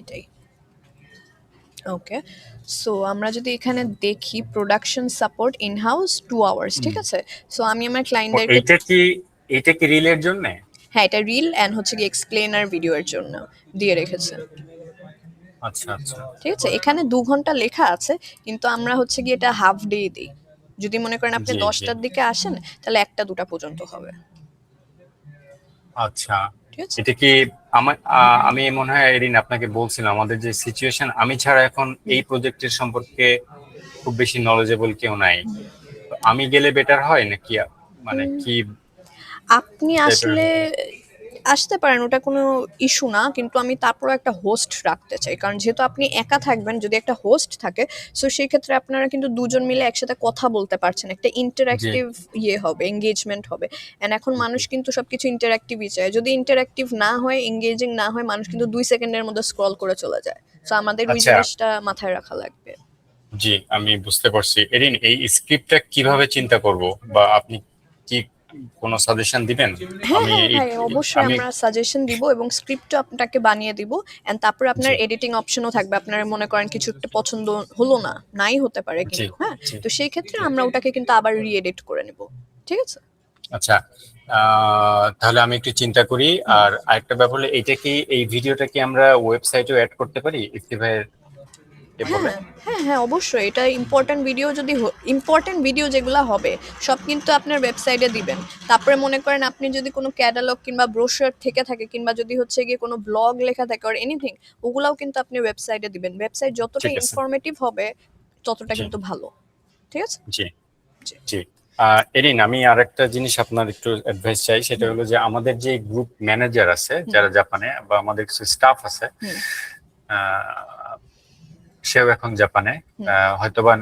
এটাই। ওকে, সো আমরা যদি এখানে দেখি production support in house 2 hours, ঠিক আছে। সো আমি আমার ও, ক্লায়েন্টদেরকে, এইটা কি রিলের জন্য? হ্যাঁ এটা রিল অ্যান্ড হচ্ছে কি এক্সপ্লেনার ভিডিও এর জন্য দিয়ে রেখেছে। আচ্ছা, আচ্ছা। ঠিক আছে, এখানে 2 ঘন্টা লেখা আছে, কিন্তু আমরা হচ্ছে কি এটা হাফ ডে দিই। যদি মনে করেন আপনি জি, জি। 10টার দিকে আসেন, তাহলে 1টা 2টা পর্যন্ত হবে। আচ্ছা, ঠিক আছে। এটা কি আমি মনে হয় এরিন আপনাকে বলছিলাম আমাদের যে সিচুয়েশন, আমি ছাড়া এখন এই প্রজেক্টের সম্পর্কে খুব বেশি নলেজেবল কেউ নাই। তো আমি গেলে বেটার হয় নাকি, মানে কি আপনি টাইপের? আসলে আসতে পারেন, ওটা কোনো ইস্যু না, কিন্তু আমি তারপরও একটা হোস্ট রাখতে চাই, কারণ যেহেতু আপনি একা থাকবেন, যদি একটা হোস্ট থাকে সো সেই ক্ষেত্রে আপনারা কিন্তু দুজন মিলে একসাথে কথা বলতে পারছেন, একটা জি, ইন্টারঅ্যাক্টিভ ইয়ে হবে, এঙ্গেজমেন্ট হবে। এন্ড এখন মানুষ জি। কিন্তু সবকিছু ইন্টারঅ্যাক্টিভই চায়, যদি ইন্টারঅ্যাক্টিভ না হয়, এঙ্গেজিং না হয়, মানুষ কিন্তু 2 সেকেন্ডের মধ্যে স্ক্রল করে চলে যায়। সো আমাদের ওই আচ্ছা, জিনিসটা মাথায় রাখা লাগবে। জি, আমি বুঝতে পারছি। এরিন, এই স্ক্রিপ্টটা কিভাবে চিন্তা করব, বা আপনি কি কোনো সাজেশন দিবেন? হ্যাঁ আমি হ্যাঁ এই ভাই, অবশ্যই আমি আমরা সাজেশন দিব এবং স্ক্রিপ্টও আপনাকে বানিয়ে দিব। এন্ড তারপরে আপনার জি, এডিটিং অপশনও থাকবে, আপনার মনে করেন কিছু একটা পছন্দ হলো না, নাই হতে পারে জি, কিন্তু, হ্যাঁ। জি, তো সেই ক্ষেত্রে জি। আমরা ওটাকে কিন্তু আবার রি-এডিট করে নিব। ঠিক আছে। আচ্ছা, তাহলে আমি একটু চিন্তা করি। আর আরেকটা ব্যাপার হলো, এইটা কি, এই ভিডিওটা কি আমরা ওয়েবসাইটেও অ্যাড করতে পারি ইফতি ভাইয়ের কে বলে? হ্যাঁ হ্যাঁ হ্যাঁ, অবশ্যই এটা ইম্পর্টেন্ট ভিডিও, যদি ইম্পর্টেন্ট ভিডিও যেগুলো হবে সব কিন্তু আপনার ওয়েবসাইটে দিবেন। তারপরে মনে করেন আপনি যদি কোনো ক্যাটালগ কিংবা ব্রোশার থেকে থাকে, কিংবা যদি হচ্ছে গিয়ে কোনো ব্লগ লেখা থাকে অর এনিথিং, ওগুলাও কিন্তু আপনি ওয়েবসাইটে দিবেন। ওয়েবসাইট যতটা ঠিক আছে। ইনফরমেটিভ হবে ততটা জি, কিন্তু ভালো। ঠিক আছে। জি, জি। জি। এরিন, আমি আরেকটা জিনিস আপনার একটু অ্যাডভাইস চাই। সেটা হুম হলো যে আমাদের যে গ্রুপ ম্যানেজার আছে হুম যারা জাপানে, বা আমাদের কিছু স্টাফ আছে, হুম আহ, সেও এখন জাপানে। হুম হয়তোবা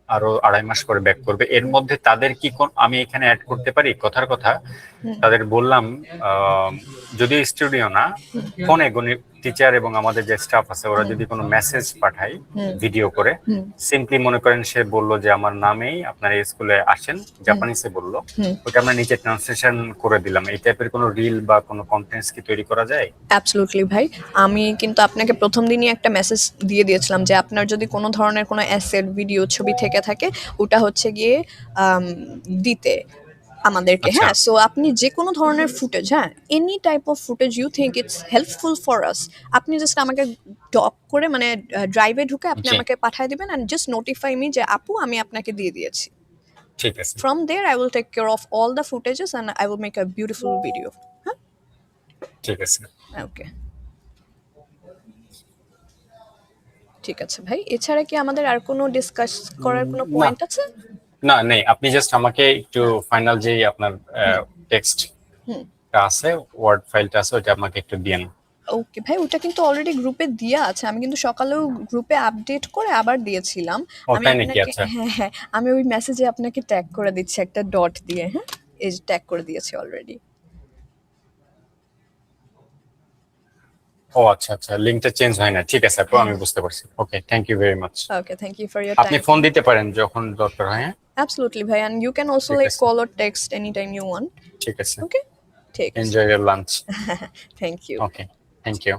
আরো 2.5 মাস পরে ব্যাক করবে। এর মধ্যে তাদের কি আমি এখানে অ্যাড করতে পারি? কথার কথা, হুম তাদের বললাম, আহ, যদিও স্টুডিও না, ফোনে গণিত টিচার এবং আমাদের যে স্টাফ আছে ওরা হুম যদি কোনো মেসেজ পাঠায় হুম ভিডিও করে, হুম সিম্পলি মনে করেন সে বললো যে আমার নামেই আপনার এই স্কুলে আসেন, হুম জাপানিসে বললো, হুম। ওটা আমরা নিচে ট্রান্সলেশন করে দিলাম। এই টাইপের কোনো রিল বা কোনো কন্টেন্টস কি তৈরি করা যায়? অ্যাবসলুটলি ভাই, আমি কিন্তু আপনাকে প্রথম দিনই একটা মেসেজ দিয়ে দিয়েছিলাম যে আপনার যদি কোনো ধরনের কোনো অ্যাসেট, ভিডিও, ছবি থেকে থাকে, ওটা হচ্ছে গিয়ে আম, দিতে আমাদেরকে, আচ্ছা, হ্যাঁ। সো আপনি যে কোনো ধরনের ফুটেজ, হ্যাঁ, any type of footage you think it's helpful for us, আপনি জাস্ট আমাকে ডক করে, মানে ড্রাইভে ঢুকে আপনি জি, আমাকে পাঠিয়ে দিবেন, অ্যান্ড জাস্ট নোটিফাই মি যে আপু আমি আপনাকে দিয়ে দিয়েছি। ঠিক আছে, from there I will take care of all the footages and I will make a beautiful video. হ্যাঁ। ঠিক আছে। ওকে, ঠিক আছে ভাই, এছাড়া কি আমাদের আর কোনো ডিসকাস করার কোনো না, পয়েন্ট আছে? না, নেই। আপনি জাস্ট আমাকে একটু হ্যাঁ। ফাইনাল যেই আপনার হুম টেক্সটটা হুম। আছে, ওয়ার্ড ফাইলটা আছে, ওটা আমাকে একটু দিয়েন। ওকে ভাই, ওটা কিন্তু অলরেডি গ্রুপে দেওয়া আছে, আমি কিন্তু সকালেও গ্রুপে আপডেট করে আবার দিয়েছিলাম। ও, আমি তাই নাকি? আপনাকে, আচ্ছা। হ্যাঁ হ্যাঁ, আমি ওই মেসেজে আপনাকে ট্যাগ করে দিচ্ছি একটা ডট দিয়ে, হ্যাঁ, এই যে ট্যাগ করে দিয়েছি অলরেডি। ও আচ্ছা, আচ্ছা, লিঙ্কটা চেঞ্জ হয় না। ঠিক আছে আপু, হ্যাঁ। আমি বুঝতে পারছি। Okay, thank you very much. Okay, thank you for your আপনি টাইম। ফোন দিতে পারেন যখন দরকার হয়, হ্যাঁ? অ্যাবসলুটলি ভাই, অ্যান্ড ইউ ক্যান অলসো ঠিক লাইক আছে, call or text any time you want. ঠিক আছে। ওকে, ঠিক আছে। Enjoy your lunch. Thank you. Okay, thank you.